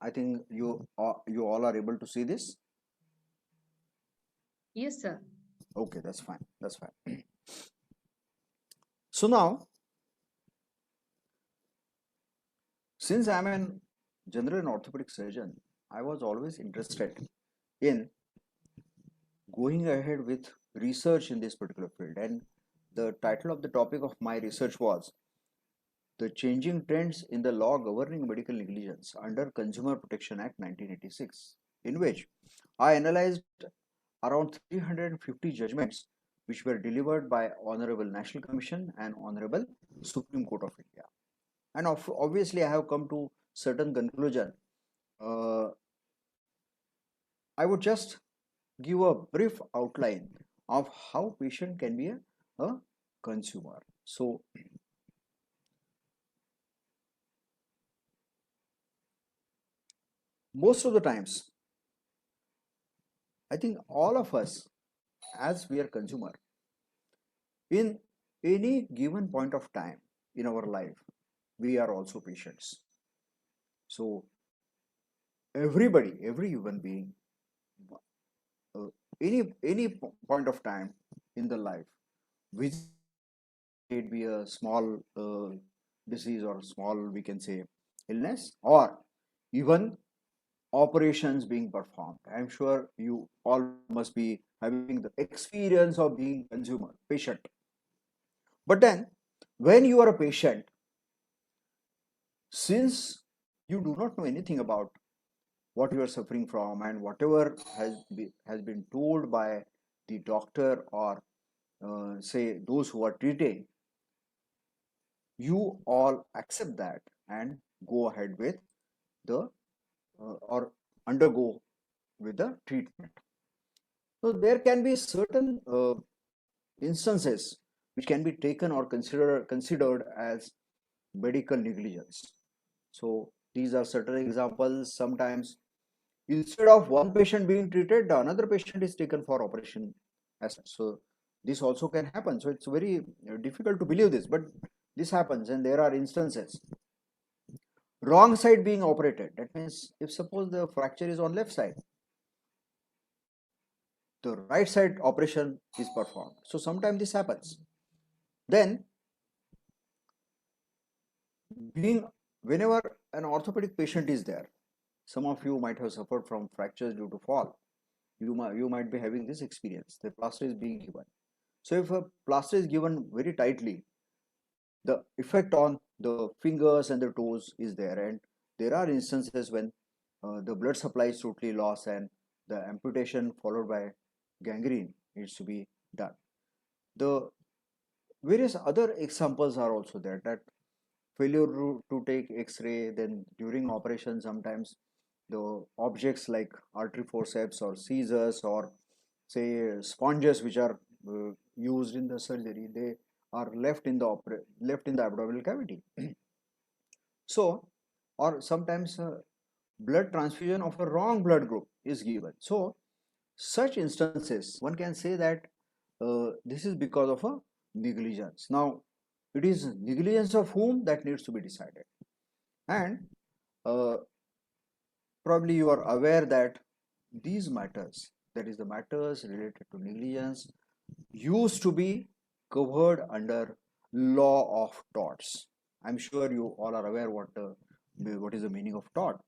I think you all are able to see this. Yes, sir. Okay, that's fine. That's fine. So now, since I'm a general and orthopedic surgeon, I was always interested in going ahead with research in this particular field. And the title of the topic of my research was The Changing Trends in the Law Governing Medical Negligence under Consumer Protection Act 1986, in which I analyzed around 350 judgments which were delivered by Honorable National Commission and Honorable Supreme Court of India. And obviously, I have come to certain conclusion. I would just give a brief outline of how patient can be a consumer. So most of the times, I think all of us, as we are consumer, in any given point of time in our life, we are also patients. So everybody, every human being, any point of time in the life, which it be a small disease or small, we can say, illness, or even operations being performed. I'm sure you all must be having the experience of being consumer patient. But then when you are a patient, since you do not know anything about what you are suffering from and whatever has been told by the doctor or say those who are treating, you all accept that and go ahead with the or undergo with the treatment. So there can be certain instances which can be taken or considered as medical negligence. So these are certain examples. Sometimes instead of one patient being treated, the another patient is taken for operation as such. So this also can happen. So it's very difficult to believe this, but this happens, and there are instances. Wrong side being operated. That means if suppose the fracture is on left side, the right side operation is performed. So sometimes this happens. Then whenever an orthopedic patient is there, some of you might have suffered from fractures due to fall. you might be having this experience. The plaster is being given. So if a plaster is given very tightly, the effect on the fingers and the toes is there, and there are instances when the blood supply is totally lost and the amputation followed by gangrene needs to be done. The various other examples are also there, that failure to take x-ray, then during operation sometimes the objects like artery forceps or scissors or say sponges which are used in the surgery, they are left in the abdominal cavity. So, or sometimes blood transfusion of a wrong blood group is given. So such instances, one can say that this is because of a negligence. Now it is negligence of whom that needs to be decided, and uh, probably you are aware that these matters, that is the matters related to negligence, used to be covered under law of torts. I'm sure you all are aware what is the meaning of tort.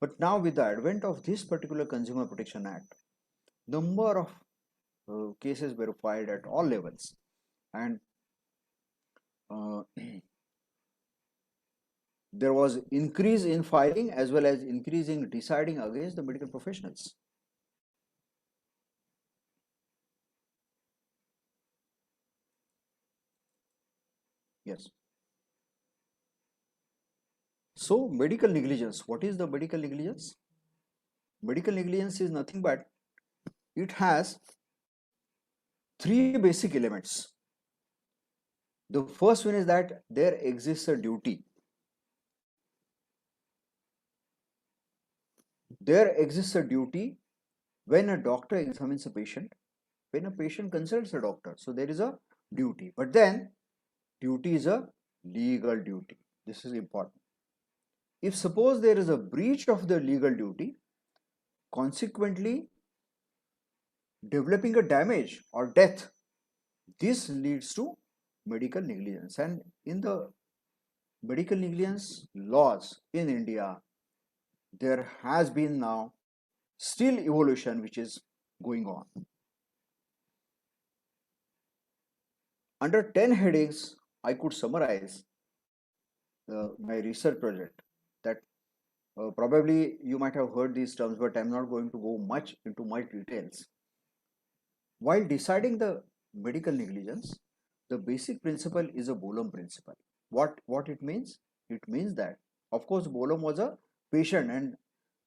But now with the advent of this particular Consumer Protection Act, number of cases were filed at all levels, and uh, there was increase in filing as well as increase in deciding against the medical professionals. Yes. So medical negligence, what is the medical negligence? Medical negligence is nothing but it has three basic elements. The first one is that there exists a duty. There exists a duty when a doctor examines a patient, when a patient consults a doctor. So there is a duty. But then duty is a legal duty. This is important. If suppose there is a breach of the legal duty, consequently developing a damage or death, this leads to medical negligence. And in the medical negligence laws in India, there has been now still evolution which is going on. Under 10 headings, I could summarize my research project that probably you might have heard these terms, but I'm not going to go much into much details. While deciding the medical negligence, the basic principle is a Bolam principle. What it means? It means that, of course, Bolam was a patient, and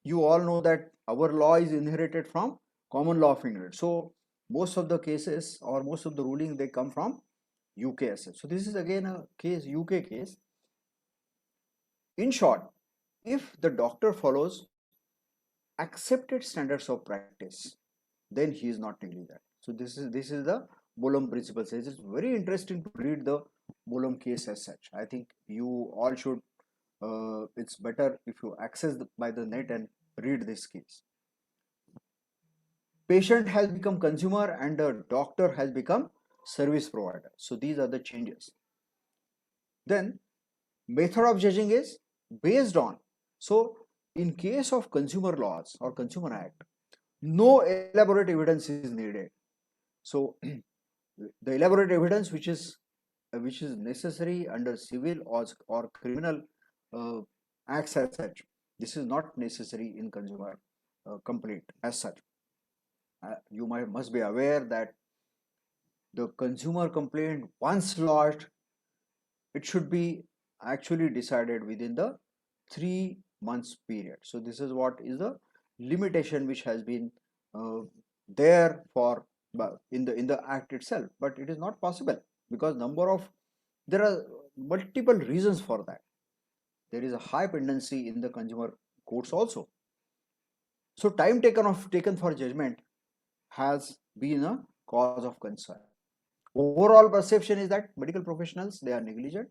you all know that our law is inherited from common law of England. So most of the cases or most of the rulings, they come from UKSF. So this is again a case, UK case. In short, if the doctor follows accepted standards of practice, then he is not negligent. So this is the Bolam principle. Says it's very interesting to read the Bolam case as such. I think you all should. It's better if you access by the net and read this case. Patient has become consumer and the doctor has become service provider. So these are the changes. Then method of judging is based on. So in case of consumer laws or Consumer Act, no elaborate evidence is needed. So the elaborate evidence which is necessary under civil or criminal acts as such, this is not necessary in consumer complaint as such. You must be aware that the consumer complaint once lodged, it should be actually decided within the 3 months period. So this is what is the limitation which has been there for in the act itself, but it is not possible because there are multiple reasons for that. There is a high pendency in the consumer courts also. So time taken for judgment has been a cause of concern. Overall perception is that medical professionals, they are negligent.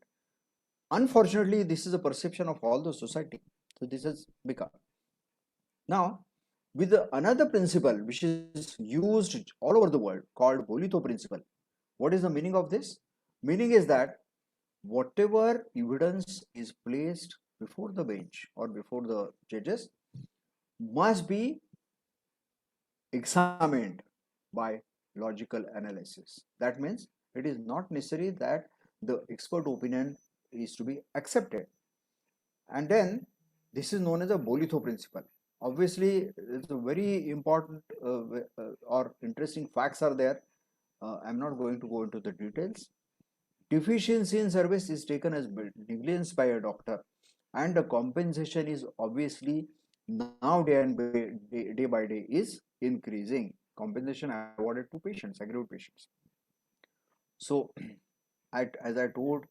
Unfortunately, this is a perception of all the society. So this has become. Now, with another principle which is used all over the world called Bolito principle. What is the meaning of this? Meaning is that whatever evidence is placed before the bench or before the judges must be examined by logical analysis. That means it is not necessary that the expert opinion is to be accepted. And then this is known as a Bolitho principle. Obviously, it's a very important or interesting facts are there. I'm not going to go into the details. Deficiency in service is taken as negligence by a doctor, and the compensation is obviously now day by day is increasing. Compensation awarded to patients, aggrieved patients. So, as I told,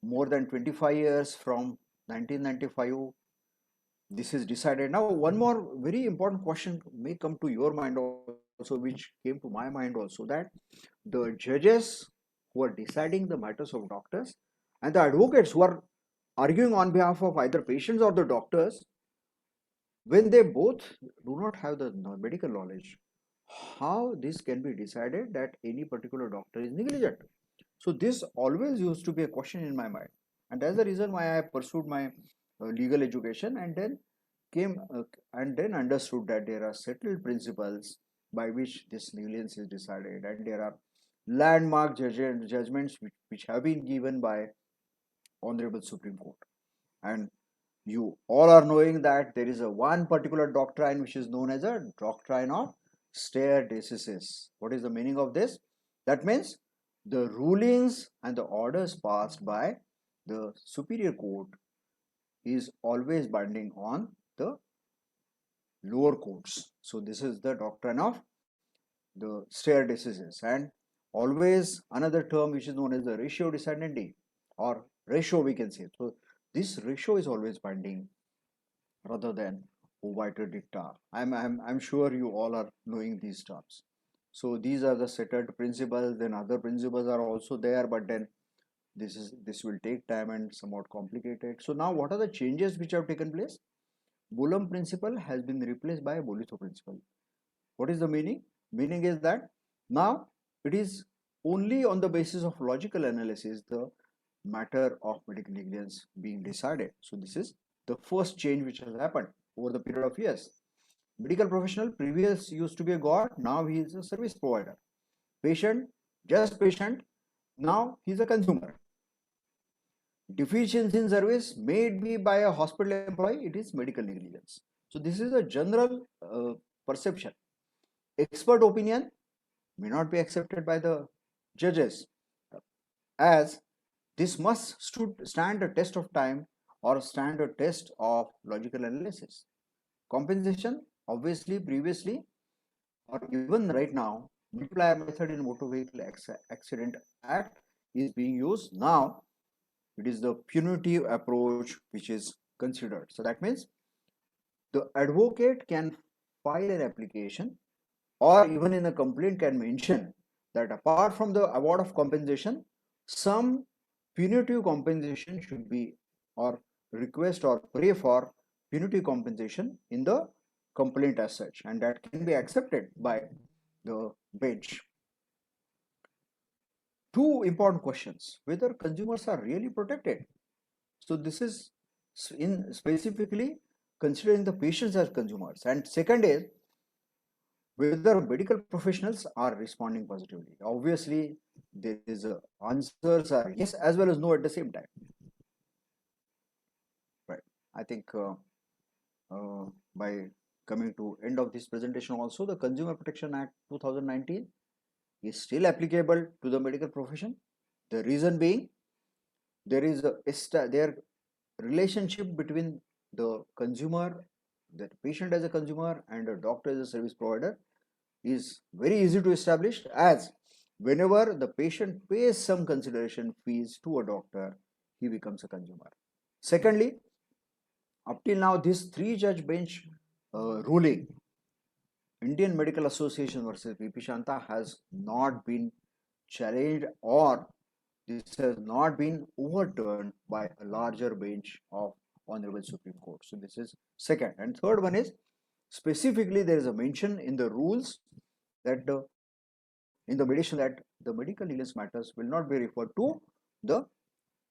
more than 25 years from 1995, this is decided. Now, one more very important question may come to your mind also, which came to my mind also, that the judges who are deciding the matters of doctors and the advocates who are arguing on behalf of either patients or the doctors, when they both do not have the medical knowledge, how this can be decided that any particular doctor is negligent? So this always used to be a question in my mind, and that's the reason why I pursued my legal education, and then came and then understood that there are settled principles by which this negligence is decided, and there are landmark judgments which have been given by Honorable Supreme Court. And you all are knowing that there is a one particular doctrine which is known as a doctrine of stare decisis. What is the meaning of this? That means the rulings and the orders passed by the superior court is always binding on the lower courts. So this is the doctrine of the stare decisis. And always another term which is known as the ratio decidendi, or ratio we can say. So this ratio is always binding rather than obiter dicta. I'm sure you all are knowing these terms. So these are the settled principles. Then other principles are also there, but then this will take time and somewhat complicated. So now what are the changes which have taken place? Boolum principle has been replaced by Bolitho principle. What is the meaning? Meaning is that now it is only on the basis of logical analysis the matter of medical negligence being decided. So this is the first change which has happened over the period of years. Medical professional previous used to be a god, now he is a service provider. Patient, just patient, now he is a consumer. Deficiency in service made be by a hospital employee, it is medical negligence. So this is a general perception. Expert opinion may not be accepted by the judges, as this must stand a test of time or stand a test of logical analysis. Compensation, obviously previously or even right now, multiplier method in Motor Vehicle Accident Act is being used. Now it is the punitive approach which is considered. So that means the advocate can file an application or even in a complaint can mention that apart from the award of compensation, some punitive compensation should be, or request or pray for punitive compensation in the complaint as such, and that can be accepted by the bench. Two important questions: whether consumers are really protected. So this is in specifically considering the patients as consumers, and second is whether medical professionals are responding positively. Obviously, there is answers are yes as well as no at the same time. Right. I think by coming to end of this presentation, also the Consumer Protection Act 2019 is still applicable to the medical profession. The reason being, there is their relationship between the consumer, the patient as a consumer, and a doctor as a service provider is very easy to establish, as whenever the patient pays some consideration fees to a doctor, he becomes a consumer. Secondly, up till now, this three-judge bench ruling, Indian Medical Association versus BP Shanta, has not been challenged, or this has not been overturned by a larger bench of Honorable Supreme Court. So this is second. And third one is, specifically there is a mention in the rules that in the mediation that the medical negligence matters will not be referred to the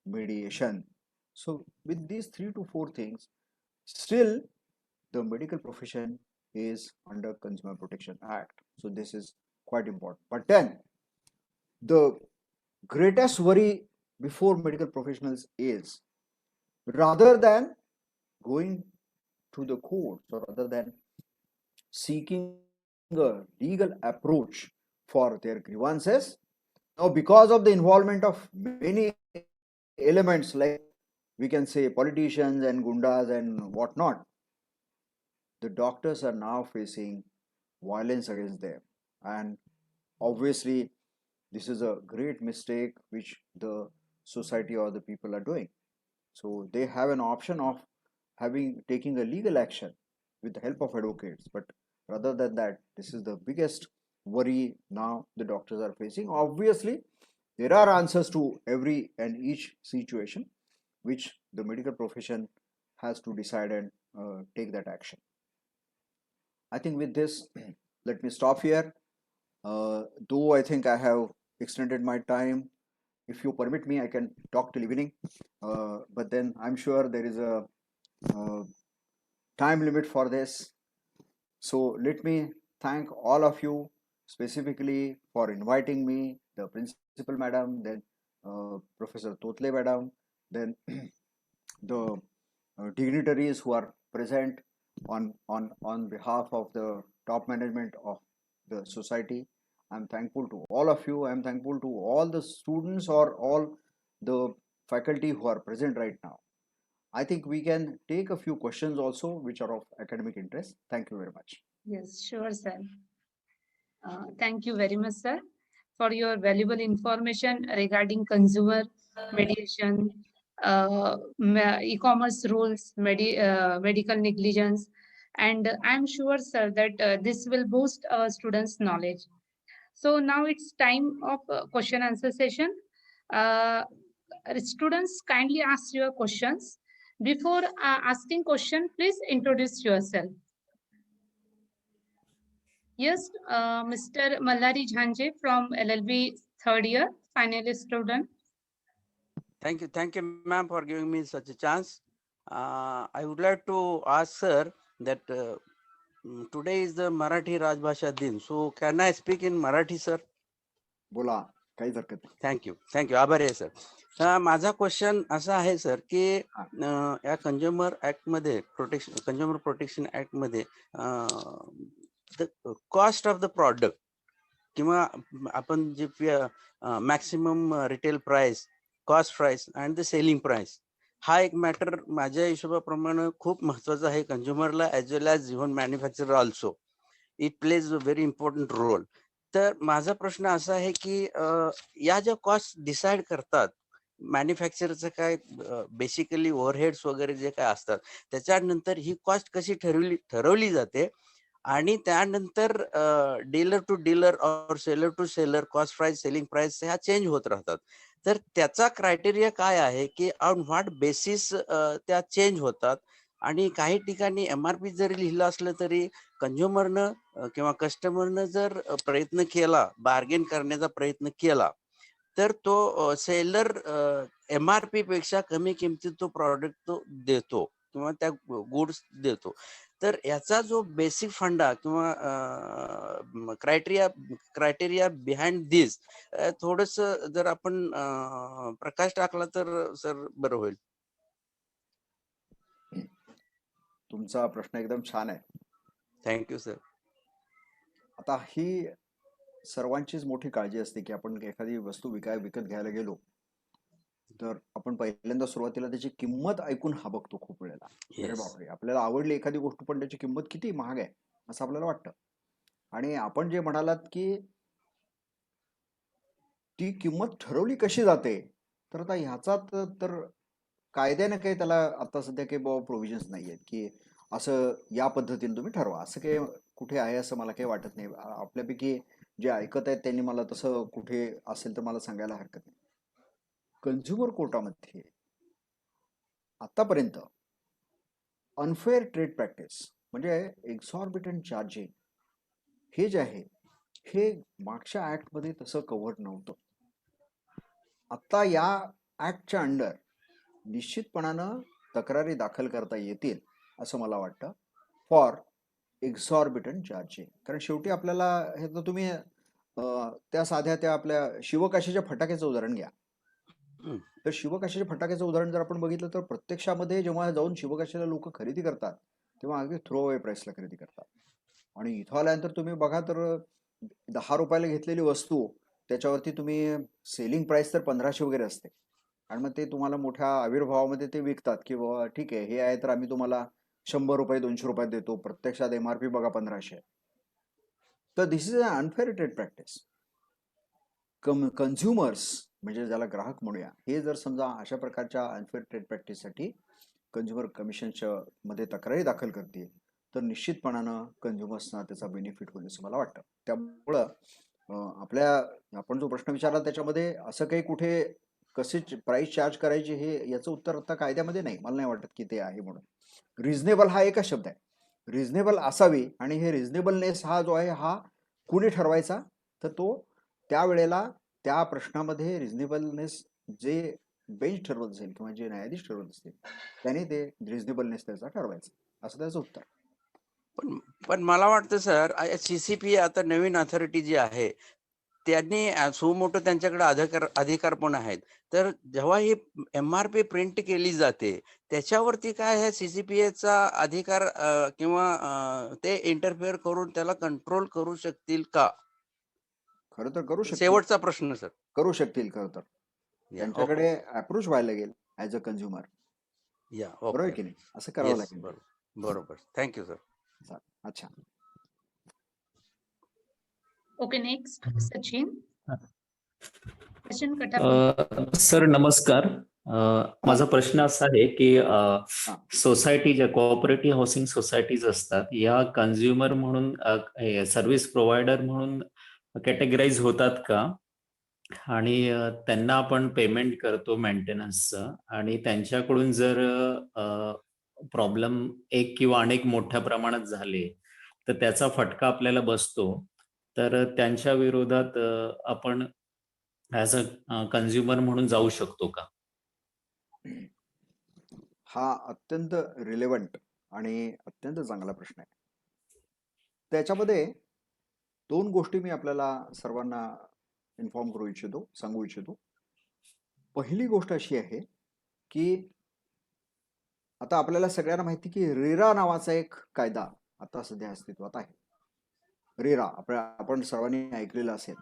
mediation. So with these 3 to 4 things, still the medical profession is under Consumer Protection Act. So this is quite important. But then the greatest worry before medical professionals is, rather than going to the courts or rather than seeking a legal approach for their grievances, now because of the involvement of many elements like we can say politicians and gundas and whatnot, the doctors are now facing violence against them. And obviously, this is a great mistake which the society or the people are doing. So they have an option of taking a legal action with the help of advocates. But rather than that, this is the biggest worry now the doctors are facing. Obviously, there are answers to every and each situation which the medical profession has to decide and take that action. I think with this, let me stop here. Though I think I have extended my time, if you permit me, I can talk till evening. But then I'm sure there is a time limit for this. So let me thank all of you specifically for inviting me, the principal madam, then Professor Totle madam, then the dignitaries who are present on behalf of the top management of the society. I'm thankful to all of you. I'm thankful to all the students or all the faculty who are present right now. I think we can take a few questions also which are of academic interest. Thank you very much. Yes, sure, sir. Thank you very much, sir, for your valuable information regarding consumer mediation, e-commerce rules, medical negligence, and I'm sure, sir, that this will boost students' knowledge. So now it's time of question answer session. Uh, Students, kindly ask your questions. Before asking question, please introduce yourself. Yes, Mr. Mallari Jhanje from LLB third year, final student. Thank you, ma'am, for giving me such a chance. I would like to ask sir that today is the Marathi Rajbhasha Din. So can I speak in Marathi, sir? बोला, काहीच हरकत नाही. Thank you आभारी आहे sir. माझा question असा आहे sir की या कंझ्युमर ऍक्ट मध्ये कंझ्युमर प्रोटेक्शन ऍक्ट मध्ये कॉस्ट ऑफ द प्रॉडक्ट किंवा आपण जे maximum retail price, cost price and the selling price हा एक मॅटर माझ्या हिशोबाप्रमाणे खूप महत्वाचा आहे कंझ्युमरला as well as even manufacturer also. It plays a very important role. तर माझा प्रश्न असा आहे की या ज्या कॉस्ट डिसाइड करतात मॅन्युफॅक्चरचं काय बेसिकली ओव्हरहेड्स वगैरे जे काय असतात त्याच्यानंतर ही कॉस्ट कशी ठरवली जाते आणि त्यानंतर डीलर टू डीलर और seller to seller cost price selling price ह्या चेंज होत राहतात. तर त्याचा क्रायटेरिया काय आहे की ऑन व्हॉट बेसिस त्या चेंज होतात आणि काही ठिकाणी एमआरपी जरी लिहिलं असलं तरी कंझ्युमरनं किंवा कस्टमरनं जर प्रयत्न केला बार्गेन करण्याचा प्रयत्न केला तर तो सेलर एमआरपी पेक्षा कमी किमतीत तो प्रॉडक्ट तो देतो किंवा त्या गुड्स देतो. तर याचा जो बेसिक फंडा किंवा क्रायटेरिया बिहाइंड दिस थोडस जर आपण प्रकाश टाकला तर सर बरं होईल. तुमचा प्रश्न एकदम छान आहे. Thank you sir. आता ही सर्वांचीच मोठी काळजी असते की आपण एखादी वस्तू विकत घ्यायला गेलो तर आपण पहिल्यांदा सुरुवातीला त्याची किंमत ऐकून हा बघतो खूप वेळेला. अरे बापरे, आपल्याला आवडली एखादी गोष्ट पण त्याची किंमत किती महाग आहे असं आपल्याला वाटतं. आणि आपण जे म्हणालात की ती किंमत ठरवली कशी जाते, तर आता ह्याचा तर कायद्याने काही त्याला आता सध्या काही बाबा प्रोव्हिजन्स नाही आहेत की असं या पद्धतीने तुम्ही ठरवा, असं काही कुठे आहे असं मला काही वाटत नाही. आपल्यापैकी जे ऐकत आहेत त्यांनी मला तसं कुठे असेल तर मला सांगायला हरकत नाही. कंझ्युमर कोर्टामध्ये आतापर्यंत अनफेअर ट्रेड प्रॅक्टिस म्हणजे एक्झॉर्बिटंट चार्जिंग हे जे आहे हे मागच्या ऍक्टमध्ये तसं कव्हर नव्हतं. आता या ऍक्टच्या अंडर निश्चितपणानं तक्रारी दाखल करता येतील असं मला वाटतं फॉर एक्झॉर्बिटंट चार्ज आहे. कारण शेवटी आपल्याला हे तर तुम्ही त्या साध्या त्या आपल्या शिवकाशीच्या फटाक्याचं उदाहरण घ्या. हं. तर शिवकाशीच्या फटाक्याचं उदाहरण जर आपण बघितलं तर प्रत्यक्षामध्ये जेव्हा जाऊन शिवकाशीला लोक खरेदी करतात तेव्हा अगदी थ्रो अवे प्राइसला खरेदी करतात. आणि इथं आल्यानंतर तुम्ही बघा तर 10 रुपयाला घेतलेली वस्तू त्याच्यावरती तुम्ही सेलिंग प्राइस तर 1500 वगैरे असते. आणि मग ते तुम्हाला मोठ्या आविर्भावामध्ये ते विकतात की बाबा ठीक आहे हे आहे तर आम्ही तुम्हाला 100 रुपये 200 रुपयात देतो, प्रत्यक्षात MRP बघा 1500. तर this is a unfair trade practice. Consumers म्हणजे ज्याला ग्राहक म्हणूया, हे जर समजा अशा प्रकारच्या अनफेअर ट्रेड प्रॅक्टिससाठी कन्झ्युमर कमिशनच्या मध्ये तक्रारी दाखल करतील तर निश्चितपणानं कन्झ्युमर्सना त्याचा बेनिफिट होईल असं मला वाटतं. त्यामुळं आपण जो प्रश्न विचारला त्याच्यामध्ये असं काही कुठे कसे प्राइस चार्ज करायचे हे याचं उत्तर आता कायद्यामध्ये नाही, मला नाही वाटत की ते आहे म्हणून. रिझनेबल हा एकच शब्द आहे. रिझनेबल असावी आणि हे रिझनेबलनेस हा जो आहे हा कुणी ठरवायचा तर तो त्यावेळेला त्या प्रश्नामध्ये रिझनेबलनेस जे बेंच ठरवत असेल किंवा जे न्यायाधीश ठरवत असतील त्याने ते रिझनेबलनेस त्याचा ठरवायचा असं त्याचं उत्तर. पण पण मला वाटतं सर, CCP आता नवीन अथॉरिटी जी आहे त्यांनी सुमोटो त्यांच्याकडे अधिकार पण आहेत. तर जेव्हा ही MRP प्रिंट केली जाते त्याच्यावरती काय आहे CCPAचा अधिकार किंवा ते इंटरफेअर करून त्याला कंट्रोल करू शकतील का? खरं तर करू शकतील. शेवटचा प्रश्न सर. करू शकतील खरं तर. या, ओके. त्यांच्याकडे अप्रोच व्हायला लागेल ॲज अ कन्झ्युमर. या, बरोबर आहे ओके. की नाही? असं करावं येस, लागेल. बरोबर. Thank you sir. अच्छा. Okay, next, Sachin. Sachin Katapur. Sir नमस्कार. माझा प्रश्न असा आहे की सोसायटी ज्या कोऑपरेटिव्ह हाऊसिंग सोसायटीज असतात या कन्झ्युमर म्हणून सर्व्हिस प्रोव्हायडर म्हणून कॅटेगराईज होतात का? आणि त्यांना आपण पेमेंट करतो मेंटेनन्सचं आणि त्यांच्याकडून जर प्रॉब्लेम एक किंवा अनेक मोठ्या प्रमाणात झाले तर त्याचा फटका आपल्याला बसतो, तर त्यांच्या विरोधात आपण ॲज अ कन्झ्युमर म्हणून जाऊ शकतो का? हा अत्यंत रिलेव्हंट आणि अत्यंत चांगला प्रश्न आहे. त्याच्यामध्ये 2 गोष्टी मी आपल्याला सर्वांना इन्फॉर्म करू इच्छितो, सांगू इच्छितो. पहिली गोष्ट अशी आहे की आता आपल्याला सगळ्यांना माहिती की रेरा नावाचा एक कायदा आता सध्या अस्तित्वात आहे. रेरा आपण सर्वांनी ऐकलेला असेल.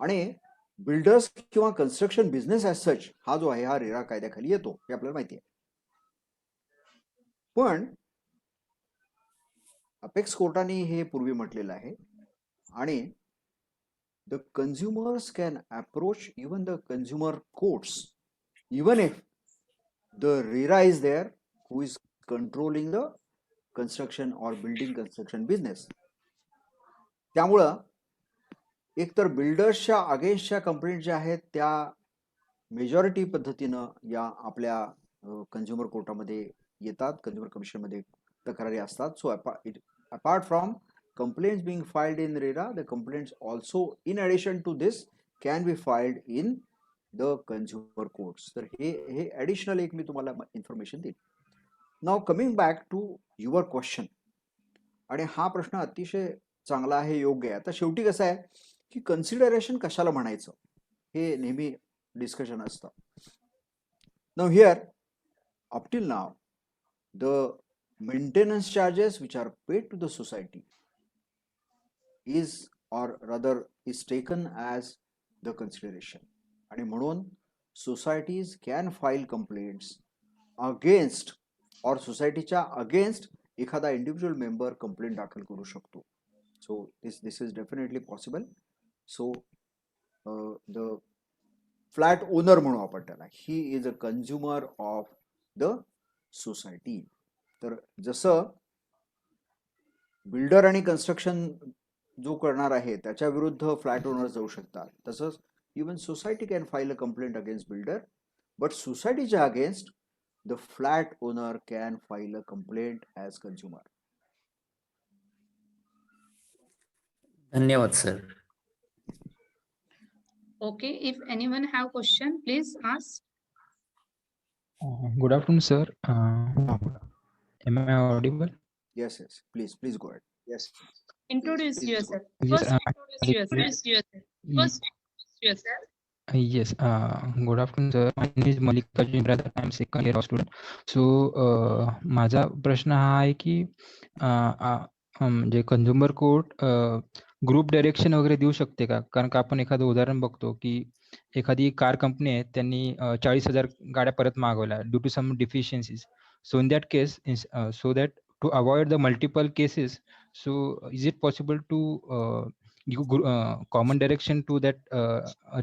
आणि बिल्डर्स किंवा कन्स्ट्रक्शन बिझनेस ॲज सच हा जो आहे हा रेरा कायद्याखाली येतो हे आपल्याला माहिती आहे. पण अपेक्स कोर्टाने हे पूर्वी म्हटलेलं आहे आणि the consumers can approach even the consumer courts even if the RERA is there who is controlling the construction और बिल्डिंग कन्स्ट्रक्शन बिझनेस. त्यामुळं एकतर बिल्डर्सच्या अगेन्स्टच्या कंप्लेंट ज्या आहेत त्या मेजॉरिटी पद्धतीनं या आपल्या कन्झ्युमर कोर्टामध्ये येतात, कन्झ्युमर कमिशनमध्ये तक्रारी असतात. So apart from complaints being filed in RERA, the complaints also in addition to this can be filed in the consumer courts. तर हे ॲडिशनल एक मी तुम्हाला इन्फॉर्मेशन देईन. Now coming back to your question, आणि हा प्रश्न अतिशय चांगला आहे, योग्य आहे. आता शेवटी कसं आहे की कन्सिडरेशन कशाला म्हणायचं हे नेहमी डिस्कशन असतं. Now here up till now the maintenance charges which are paid to the society is or rather is taken as the consideration. आणि म्हणून societies can file complaints against or सोसायटीच्या अगेन्स्ट एखादा individual member complaint दाखल करू शकतो. So this is definitely possible. So the flat owner म्हणू आपण त्याला, he is a consumer of the society. तर जसं बिल्डर आणि कन्स्ट्रक्शन जो करणार आहे त्याच्या विरुद्ध फ्लॅट ओनर जाऊ शकतात, तसंच even society can file a complaint against builder, but सोसायटीच्या against the flat owner can file a complaint as consumer. धन्यवाद sir. Okay, if anyone have question, please ask. Good afternoon, sir. Am I audible? Yes, please go ahead. Yes. Introduce Please go yourself. Yes, First, introduce yourself. yes. Good afternoon, sir. My name is Mallikarjun Brother. I'm second year of student. So, माझा प्रश्न हा आहे की म्हणजे consumer court group direction वगैरे देऊ शकते का? कारण का आपण एखादं उदाहरण बघतो की एखादी कार कंपनी आहे, त्यांनी 40,000 गाड्या परत मागवल्या due to some deficiencies. So in that case, so that to avoid the multiple cases, so is it possible to give common direction to that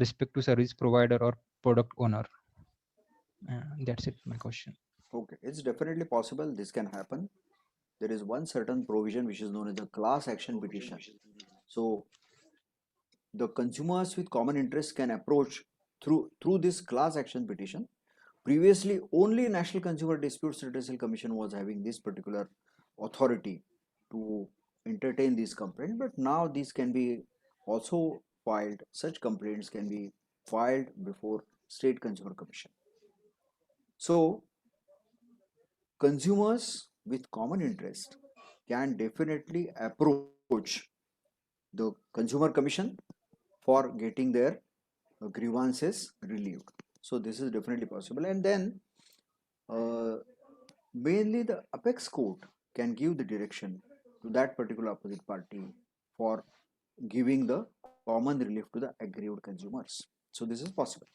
respect to service provider or product owner? That's it, my question. Okay, it's definitely possible. This can happen. There is one certain provision which is known as the class action petition. So the consumers with common interest can approach through this class action petition. Previously, only National Consumer Disputes Redressal Commission was having this particular authority to entertain these complaints, but now these can be also filed. Such complaints can be filed before State Consumer Commission. So consumers with common interest can definitely approach the Consumer Commission for getting their grievances relieved. So this is definitely possible. And then mainly the apex court can give the direction to that particular opposite party for giving the common relief to the aggrieved consumers. So this is possible.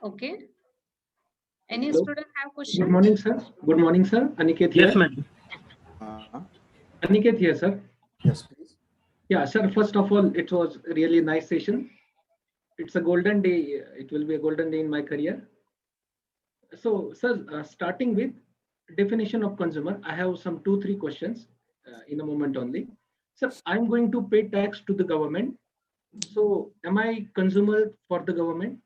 Okay. Any Hello. student have question? Good morning, sir. Good morning, sir. Aniket here. Yes, madam. Aniket here, sir. Yes, please. Yeah, sir. First of all, it was really nice session. It's a golden day. It will be a golden day in my career. So, sir, starting with definition of consumer, I have some 2-3 questions in a moment only. Sir, I'm going to pay tax to the government. So, am I consumer for the government?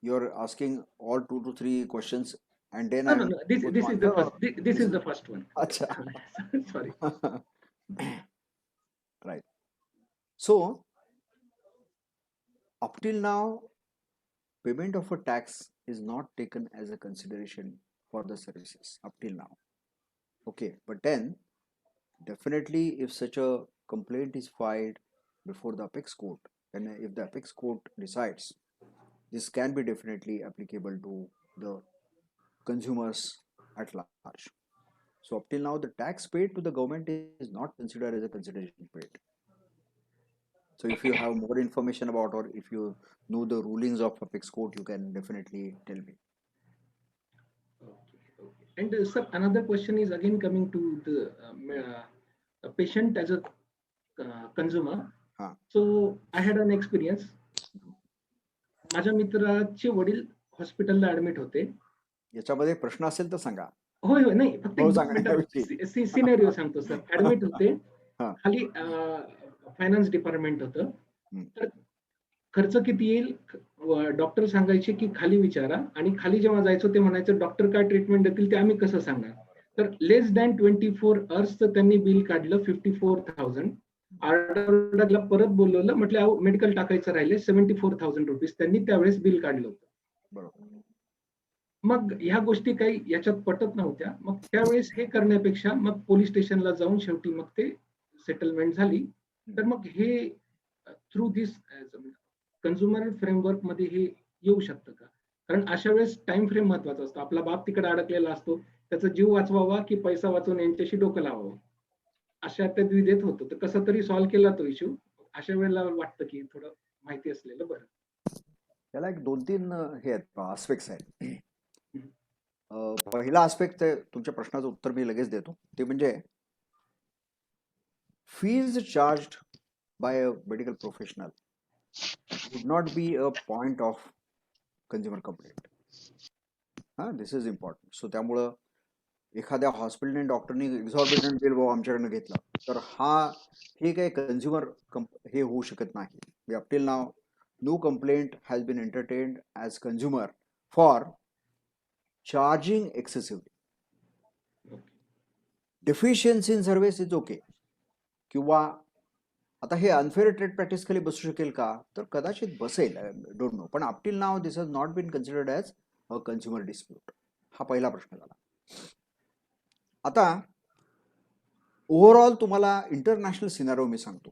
You're asking all 2 to 3 questions, and then No, I no, will no. This go is to the answer, first. or This is the first one. Acha. Sorry. Right. So up till now, payment of a tax is not taken as a consideration for the services up till now. Okay, but then definitely if such a complaint is filed before the apex court, and if the apex court decides, this can be definitely applicable to the consumers at large. So up till now, the tax paid to the government is not considered as a consideration paid. So if you have more information about, or if you know the rulings of apex court, you can definitely tell me. Okay. And sir, another question is again coming to the patient as a consumer. So I had an experience. माझ्या मित्राचे वडील हॉस्पिटलला admit होते. याच्यामध्ये प्रश्न असेल तर सांगा. होय होय नाही फक्त सिनेरिओ सांगतो सर. ऍडमिट होते, खाली फायनान्स डिपार्टमेंट होतं. तर खर्च किती येईल डॉक्टर सांगायचे की खाली विचारा, आणि खाली जेव्हा जायचो ते म्हणायचं डॉक्टर काय ट्रीटमेंट देतील ते आम्ही कसं सांगणार. तर लेस दॅन 24 hours त्यांनी बिल काढलं 54,000. आरडाओरडा परत बोलवलं, म्हटलं मेडिकल टाकायचं राहिले 74,000 रुपीज त्यांनी त्यावेळेस बिल काढलं होतं. बरोबर. मग ह्या गोष्टी काही याच्यात पटत नव्हत्या. मग त्यावेळेस हे करण्यापेक्षा मग पोलीस स्टेशनला जाऊन शेवटी मग ते सेटलमेंट झाली. तर मग हे थ्रू दिस कंझ्युमर फ्रेमवर्क मध्ये हे येऊ शकतं का? कारण अशा वेळेस टाइम फ्रेम महत्वाचा असतो. आपला बाप तिकडे अडकलेला असतो, त्याचा जीव वाचवावा की पैसा वाचवून यांच्याशी डोकं लावावं अशा त्या द्विधेत होतो. तर कसं तरी सॉल्व्ह केला तो इश्यू. अशा वेळेला वाटतं की थोडं माहिती असलेलं बरं. त्याला एक 2-3 हे आहेत आस्पेक्ट्स आहेत. पहिला आस्पेक्ट तुमच्या प्रश्नाचं उत्तर मी लगेच देतो. ते म्हणजे fees charged by a medical professional would not be a point of consumer complaint. This is important. So त्यामुळं एखाद्या हॉस्पिटलने डॉक्टरनी एक्झॉर्बिटंट बिल आमच्याकडनं घेतलं तर हे काही कंझ्युमर हे होऊ शकत नाही. Up till now no complaint has been entertained as consumer for charging excessively. Deficiency in service is okay. किंवा आता हे अनफेअर ट्रेड प्रॅक्टिस खाली बसू शकेल का? तर कदाचित बसेल, डोंट नो. पण up till now this has not been considered as a consumer dispute. हा पहिला प्रश्न झाला. आता ओव्हरऑल तुम्हाला इंटरनॅशनल सिनारिओ मी सांगतो,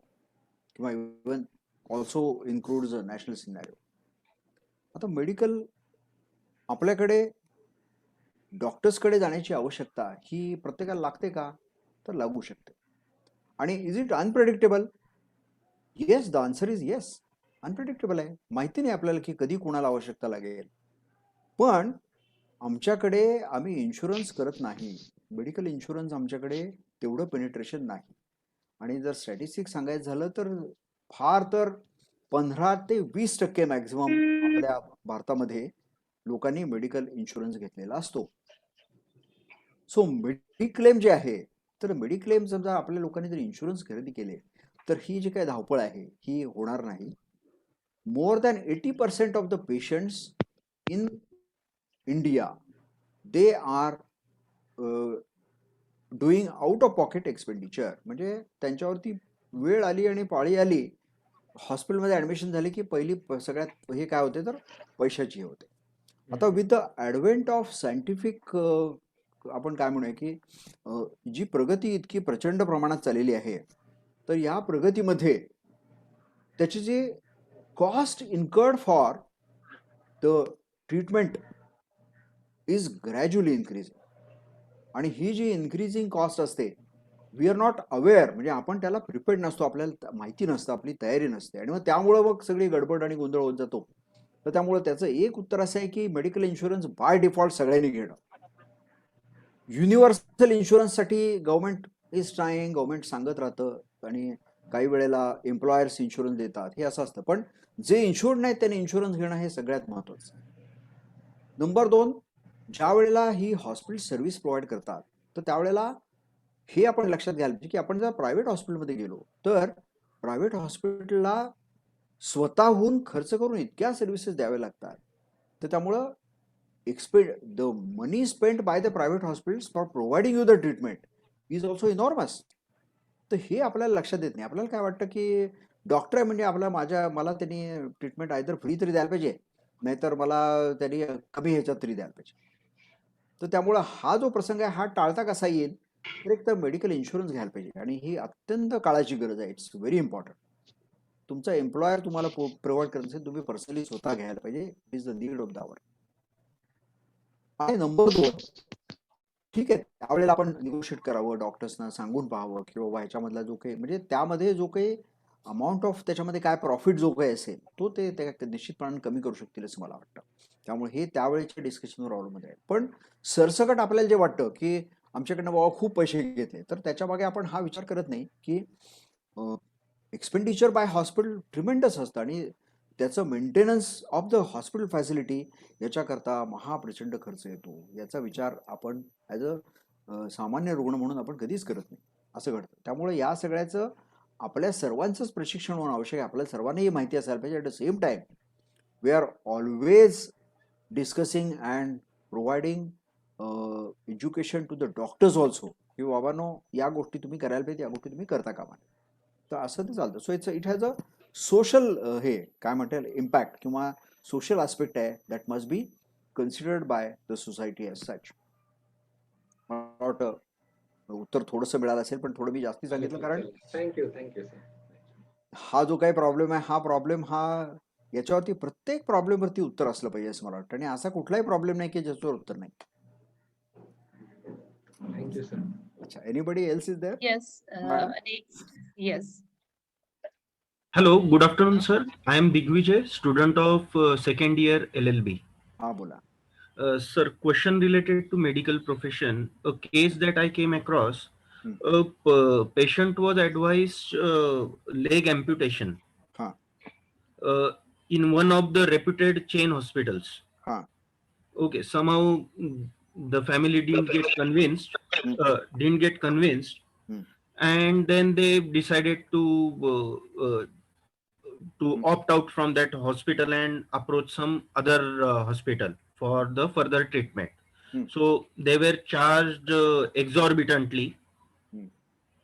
किंवा even also includes a national scenario. आता मेडिकल आपल्याकडे डॉक्टर्सकडे जाण्याची आवश्यकता ही प्रत्येकाला लागते का? तर लागू शकते. आणि is it unpredictable? Yes, the answer is yes. Unpredictable आहे. माहिती नाही आपल्याला की कधी कोणाला आवश्यकता लागेल. पण आमच्याकडे आम्ही इन्शुरन्स करत नाही. मेडिकल इन्शुरन्स आमच्याकडे तेवढं पेनिट्रेशन नाही. आणि जर स्टॅटिस्टिक्स सांगायचं झालं तर फार तर 15 ते 20% मॅक्झिमम आपल्या भारतामध्ये लोकांनी मेडिकल इन्शुरन्स घेतलेला असतो. सो मेडिक्लेम जे आहे, तर मेडिक्लेम समजा आपल्या लोकांनी जर इन्शुरन्स खरेदी केले तर ही जी काही धावपळ आहे ही होणार नाही. More than 80% of the patients in India they are doing out of pocket expenditure. म्हणजे त्यांच्यावरती वेळ आली आणि पाळी आली, हॉस्पिटलमध्ये ॲडमिशन झाली की पहिली सगळ्यात हे काय होते तर पैशाची होते. आता with the advent of scientific आपण काय म्हणूया की जी प्रगती इतकी प्रचंड प्रमाणात चाललेली आहे, तर या प्रगतीमध्ये त्याची जी cost incurred for the treatment is gradually increasing. आणि ही जी इन्क्रीजिंग कॉस्ट असते, वी आर नॉट अवेअर, म्हणजे आपण त्याला प्रिपेअर्ड नसतो, आपल्याला माहिती नसतं, आपली तयारी नसते, आणि मग त्यामुळं मग सगळी गडबड आणि गोंधळ होत जातो. तर त्यामुळे त्याचं एक उत्तर असं आहे की मेडिकल इन्शुरन्स बाय डिफॉल्ट सगळ्यांनी घेणं. युनिव्हर्सल इन्शुरन्ससाठी गव्हर्नमेंट इज ट्राईंग, गव्हर्नमेंट सांगत राहतं, आणि काही वेळेला एम्प्लॉयर्स इन्शुरन्स देतात, हे असं असतं. पण जे इन्शुर्ड नाहीत त्यांनी इन्शुरन्स घेणं हे सगळ्यात महत्त्वाचं. नंबर 2, ज्या वेळेला ही हॉस्पिटल सर्व्हिस प्रोव्हाइड करतात तर त्यावेळेला हे आपण लक्षात घ्यायला पाहिजे की आपण जर प्रायव्हेट हॉस्पिटलमध्ये गेलो तर प्रायव्हेट हॉस्पिटलला स्वतःहून खर्च करून इतक्या सर्व्हिसेस द्याव्या लागतात, तर त्यामुळं the money spend by the private hospitals for providing you the treatment is also enormous. तर हे आपल्याला लक्षात येत नाही. आपल्याला काय वाटतं की डॉक्टर आहे म्हणजे मला त्यांनी ट्रीटमेंट आयदर फ्री तरी द्यायला पाहिजे, नाहीतर मला त्यांनी कमी ह्याच्यात तरी द्यायला पाहिजे. तर त्यामुळं हा जो प्रसंग आहे हा टाळता कसा येईल, तर एक तर मेडिकल इन्शुरन्स घ्यायला पाहिजे, आणि ही अत्यंत काळाची गरज आहे. It's very important. तुमचा एम्प्लॉयर तुम्हाला प्रोव्हाइड करत असेल, तुम्ही पर्सनली स्वतः घ्यायला पाहिजे. Is the need of the hour. आणि नंबर 2, ठीक आहे, त्यावेळेला आपण निगोशिएट करावं, डॉक्टर्सना सांगून पाहावं की बाबा ह्याच्यामधला जो काही, म्हणजे त्यामध्ये जो काही अमाऊंट ऑफ त्याच्यामध्ये काय प्रॉफिट जो काही असेल तो ते निश्चितपणाने कमी करू शकतील असं मला वाटतं. त्यामुळे हे त्यावेळेच्या डिस्कशनवर अवलंबून आहे. पण सरसकट आपल्याला जे वाटतं की आमच्याकडनं बाबा खूप पैसे घेतले, तर त्याच्या मागे आपण हा विचार करत नाही की एक्सपेंडिचर बाय हॉस्पिटल ट्रिमेंडस असतं, आणि त्याचं maintenance of the hospital facility याच्याकरता महाप्रचंड खर्च येतो. याचा विचार आपण ॲज अ सामान्य रुग्ण म्हणून आपण कधीच करत नाही, असं घडतं. त्यामुळे या सगळ्याचं आपल्या सर्वांचंच प्रशिक्षण होणं आवश्यक आहे. आपल्याला सर्वांनाही माहिती असायला पाहिजे. At the same time we are always discussing and providing education to the doctors also, की बाबांनो या गोष्टी तुम्ही करायला पाहिजे, या गोष्टी तुम्ही करता कामा नये. तर असं ते चालतं. So it has a social हे काय म्हणतात इम्पॅक्ट किंवा सोशल आस्पेक्ट आहे that must be considered by the society as such. मला वाटतं उत्तर थोडंसं मिळालं असेल, पण थोडं मी जास्ती सांगितलं, कारण थँक्यू सर. हा जो काही प्रॉब्लेम आहे, हा प्रॉब्लेम याच्यावरती प्रत्येक प्रॉब्लेमवरती उत्तर असलं पाहिजे असं मला वाटतं, आणि असा कुठलाही प्रॉब्लेम नाही की ज्याच्यावर उत्तर नाही. Thank you sir. अच्छा, anybody else is there? Yes, Madam? next. Yes. Hello, good afternoon, sir. I am Digvijay, student of second year LLB. हा बोला. Sir, question related to medical profession. A case that I came across, a patient was advised leg amputation Huh. in one of the reputed chain hospitals. Huh. Okay, somehow the family didn't get convinced, and then they decided to opt out from that hospital and approach some other hospital for the further treatment. So they were charged exorbitantly,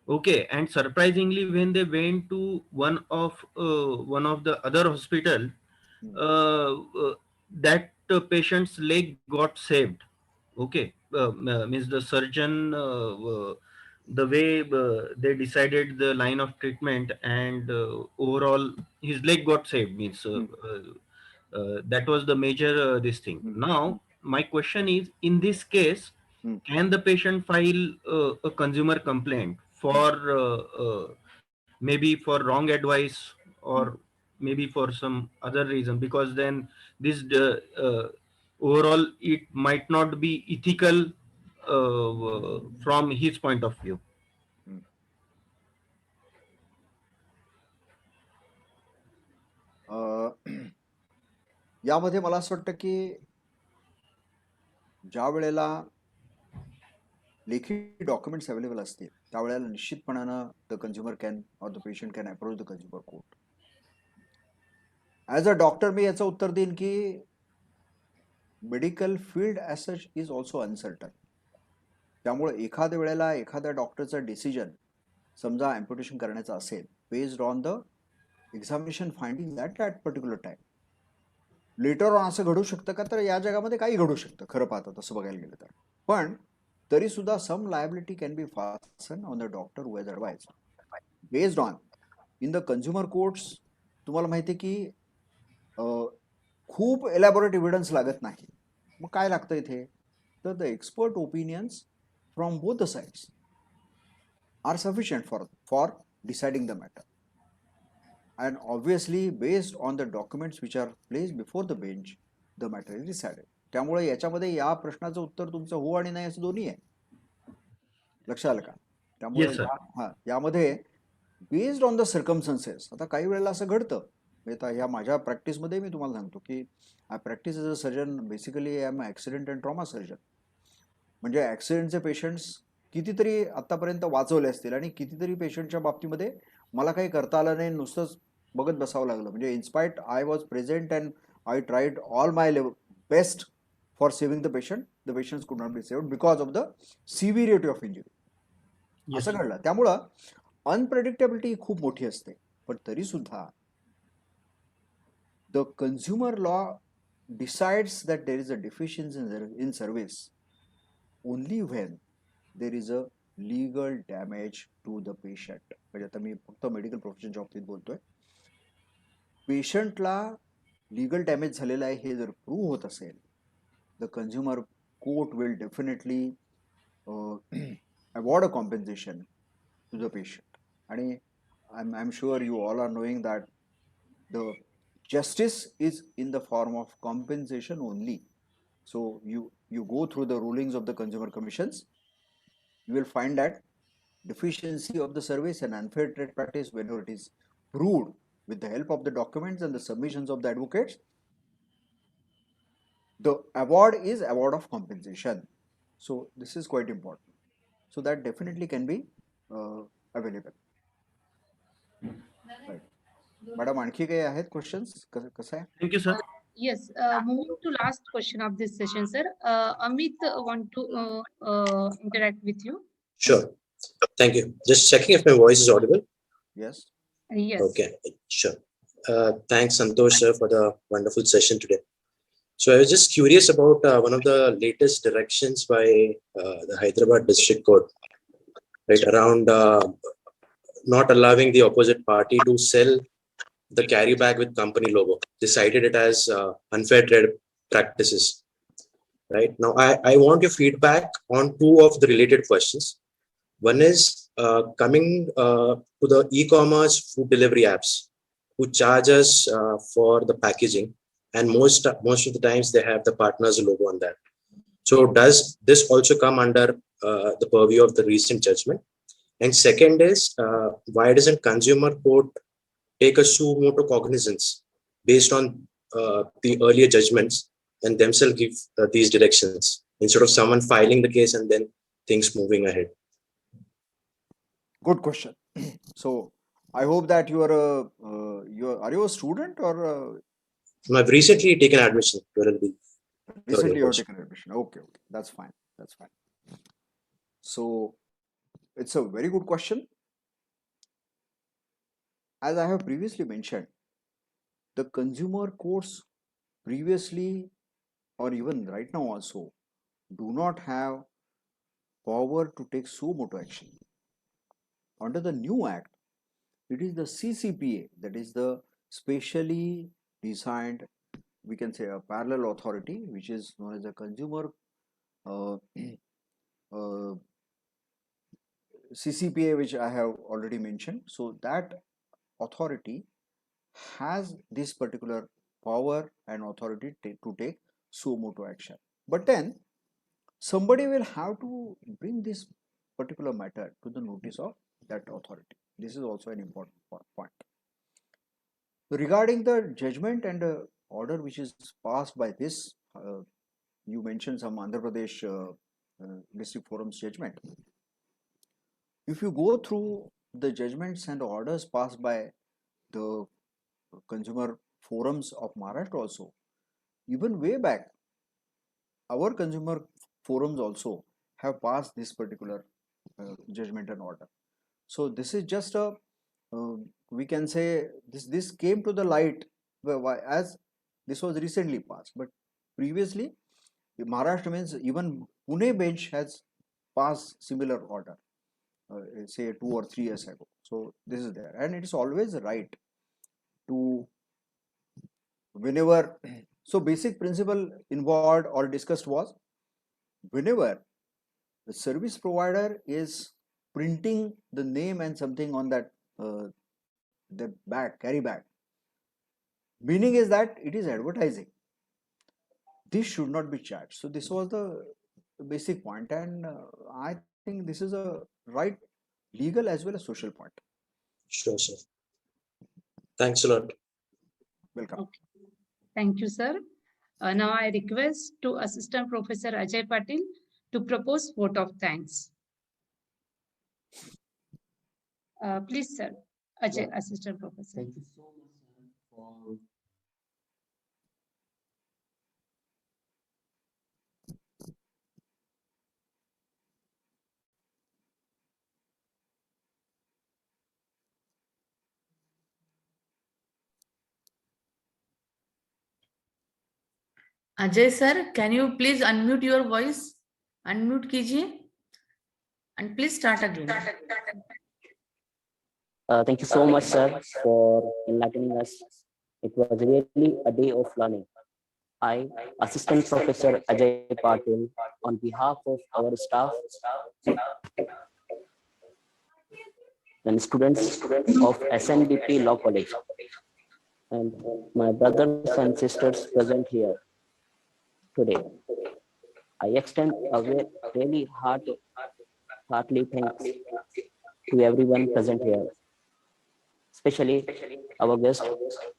Okay, and surprisingly, when they went to one of the other hospital, that patient's leg got saved. Okay, means the surgeon, the way they decided the line of treatment, and overall his leg got saved. Means that was the major this thing. Now my question is, in this case, can the patient file a consumer complaint for maybe for wrong advice, or maybe for some other reason? Because then this overall it might not be ethical from his point of view. यामध्ये मला असं वाटतं की ज्या वेळेला Lekhi documents available असतील त्यावेळेला निश्चितपणानं the consumer can or the patient can approach the consumer court. As a doctor मी याचं उत्तर देईन की medical field as such is also uncertain. त्यामुळे एखाद्या वेळेला एखाद्या डॉक्टरचा डिसिजन समजा ॲम्प्युटेशन करायचं असेल based on the examination finding that particular time, later on असं घडू शकतं का? तर या जगामध्ये काही घडू शकतं खरं पाहतं तसं बघायला गेलं तर. पण तरी सुद्धा some liability can be fasten on the doctor who has advise based on in the consumer courts. तुम्हाला माहिती आहे की खूप एलॅबोरेट एव्हिडन्स लागत नाही. मग काय लागतं इथे? तर the expert opinions from both the sides are sufficient for deciding the matter. And obviously based on the documents which are placed before the bench the matter is decided. त्यामुळे याच्यामध्ये या प्रश्नाचं उत्तर तुमचं हो आणि नाही असं दोन्ही आहे. लक्षात आलं का? त्यामुळे Yes, sir. यामध्ये बेस्ड ऑन द सर्कमस्टन्सेस आता काही वेळेला असं घडतं. आता या माझ्या प्रॅक्टिसमध्ये मी तुम्हाला सांगतो की I practice as a surgeon. Basically I am accident and trauma surgeon. म्हणजे ॲक्सिडेंटचे पेशंट्स कितीतरी आतापर्यंत वाचवले असतील आणि कितीतरी पेशंटच्या बाबतीमध्ये मला काही करता आलं नाही, नुसतंच बघत बसावं लागलं. म्हणजे in spite I was present and I tried all my best for saving the patient. The patients could not be saved because of the severity of injury. असं घडलं. त्यामुळं अनप्रेडिक्टेबिलिटी खूप मोठी असते. पण तरी सुद्धा the consumer law decides that there is a deficiency in service only when there is a legal damage to the patient. म्हणजे आता मी फक्त मेडिकल प्रोफेशनच्या बाबतीत बोलतोय. पेशंटला लीगल डॅमेज झालेला आहे हे जर प्रूव्ह होत असेल the consumer court will definitely award a compensation to the patient. आणि I am sure you all are knowing that the justice is in the form of compensation only. So you go through the rulings of the consumer commissions, you will find that deficiency of the service and unfair trade practice, whenever it is proved with the help of the documents and the submissions of the advocates, the award is award of compensation. So this is quite important. So that definitely can be available. Right. Madam आणखी काही आहेत questions? कसं आहे? Thank you, sir. Yes, moving to last question of this session, sir. Amit want to interact with you. Sure. Thank you. Just checking if my voice is audible. Yes. Yes. Okay, sure. Thanks, Santosh, sir, for the wonderful session today. So I was just curious about one of the latest directions by the Hyderabad District Court, right, around not allowing the opposite party to sell the carry bag with company logo. They cited it as unfair trade practices. Right now, I want your feedback on two of the related questions. One is coming to the e-commerce food delivery apps who charge us for the packaging, and most of the times they have the partner's logo on that. So does this also come under the purview of the recent judgment? And second is why doesn't consumer court take a suo motu cognizance based on the earlier judgments and themselves give these directions instead of someone filing the case and then things moving ahead? Good question. So I hope that you are a student or I've recently taken admission to LLB. Recently you have taken admission. Okay, that's fine. So it's a very good question. as I have previously mentioned, the consumer courts previously or even right now also do not have power to take suo motu action. Under the new act, it is the CCPA, that is the specially designed, we can say, a parallel authority, which is known as a consumer CCPA, which I have already mentioned. So that authority has this particular power and authority to take suo motu action. But then somebody will have to bring this particular matter to the notice of that authority. This is also an important point. Regarding the judgment and order which is passed by this, you mentioned some Andhra Pradesh district forum's judgment. If you go through the judgments and orders passed by the consumer forums of Maharashtra also, even way back, our consumer forums also have passed this particular judgment and order. So this is just a, we can say, this came to the light as this was recently passed, but previously Maharashtra means even Pune bench has passed similar order, say 2 or 3 years ago. So this is there, and it is always right to whenever. So basic principle involved or discussed was, whenever the service provider is printing the name and something on that the bag, carry bag, meaning is that it is advertising. This should not be charged. So this was the basic point, and I think this is a right legal as well as social point. Sure, sir. Thanks a lot. Welcome. Okay. Thank you, sir. Now I request to Assistant Professor Ajay Patil to propose vote of thanks. Please, sir. Ajay, Assistant Professor. Thank you so much, sir, for Ajay sir, can you please unmute your voice? Unmute कीजिए and please start again. Thank you so much, sir, for enlightening us. It was really a day of learning. I, Assistant Professor Ajay Patil, on behalf of our staff and students of SNDP Law College and my brothers and sisters present here today, I extend a really heartily thanks to everyone present here, especially our guest,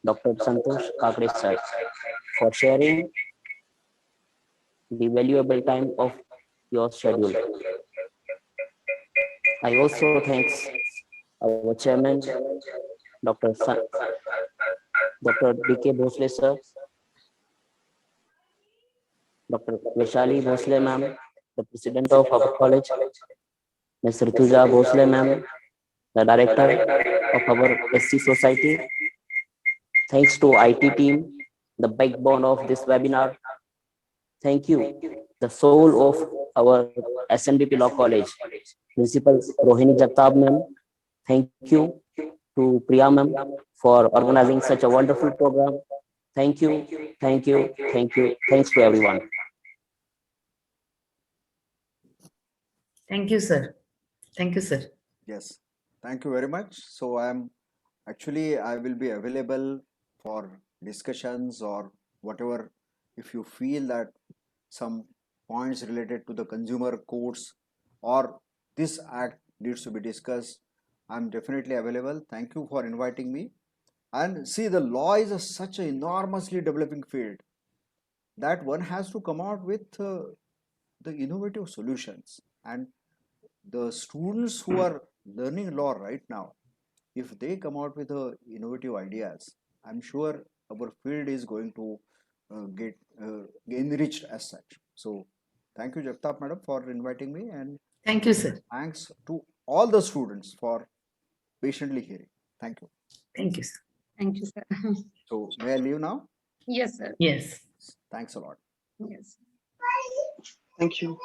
Dr. Santosh Kakade sir, for sharing the valuable time of your schedule. I also thanks our chairman, Dr. D.K. Bhosle sir, Dr. Vaishali Bhosle ma'am, the president of our college, Ms. Rituja Bhosle ma'am, the director of our SC Society. Thanks to IT team, the backbone of this webinar. Thank you, the soul of our SNDP Law College, Principal Rohini Jagtab ma'am. Thank you to Priya ma'am for organizing such a wonderful program. Thank you, thank you, thank you. Thanks to everyone. Thank you, sir. Thank you, sir. Yes, thank you very much. So I will be available for discussions or whatever. If you feel that some points related to the consumer courts or this act needs to be discussed, I'm definitely available. Thank you for inviting me. And see, the law is such an enormously developing field that one has to come out with the innovative solutions. And the students who are learning law right now, if they come out with innovative ideas, I'm sure our field is going to get enriched as such. So thank you, Jagtap madam, for inviting me, and thank you, sir. Thanks to all the students for patiently hearing. Thank you. Thank you, sir. Thank you, sir. So may I leave now? Yes, sir. Yes. Thanks a lot. Yes. Thank you.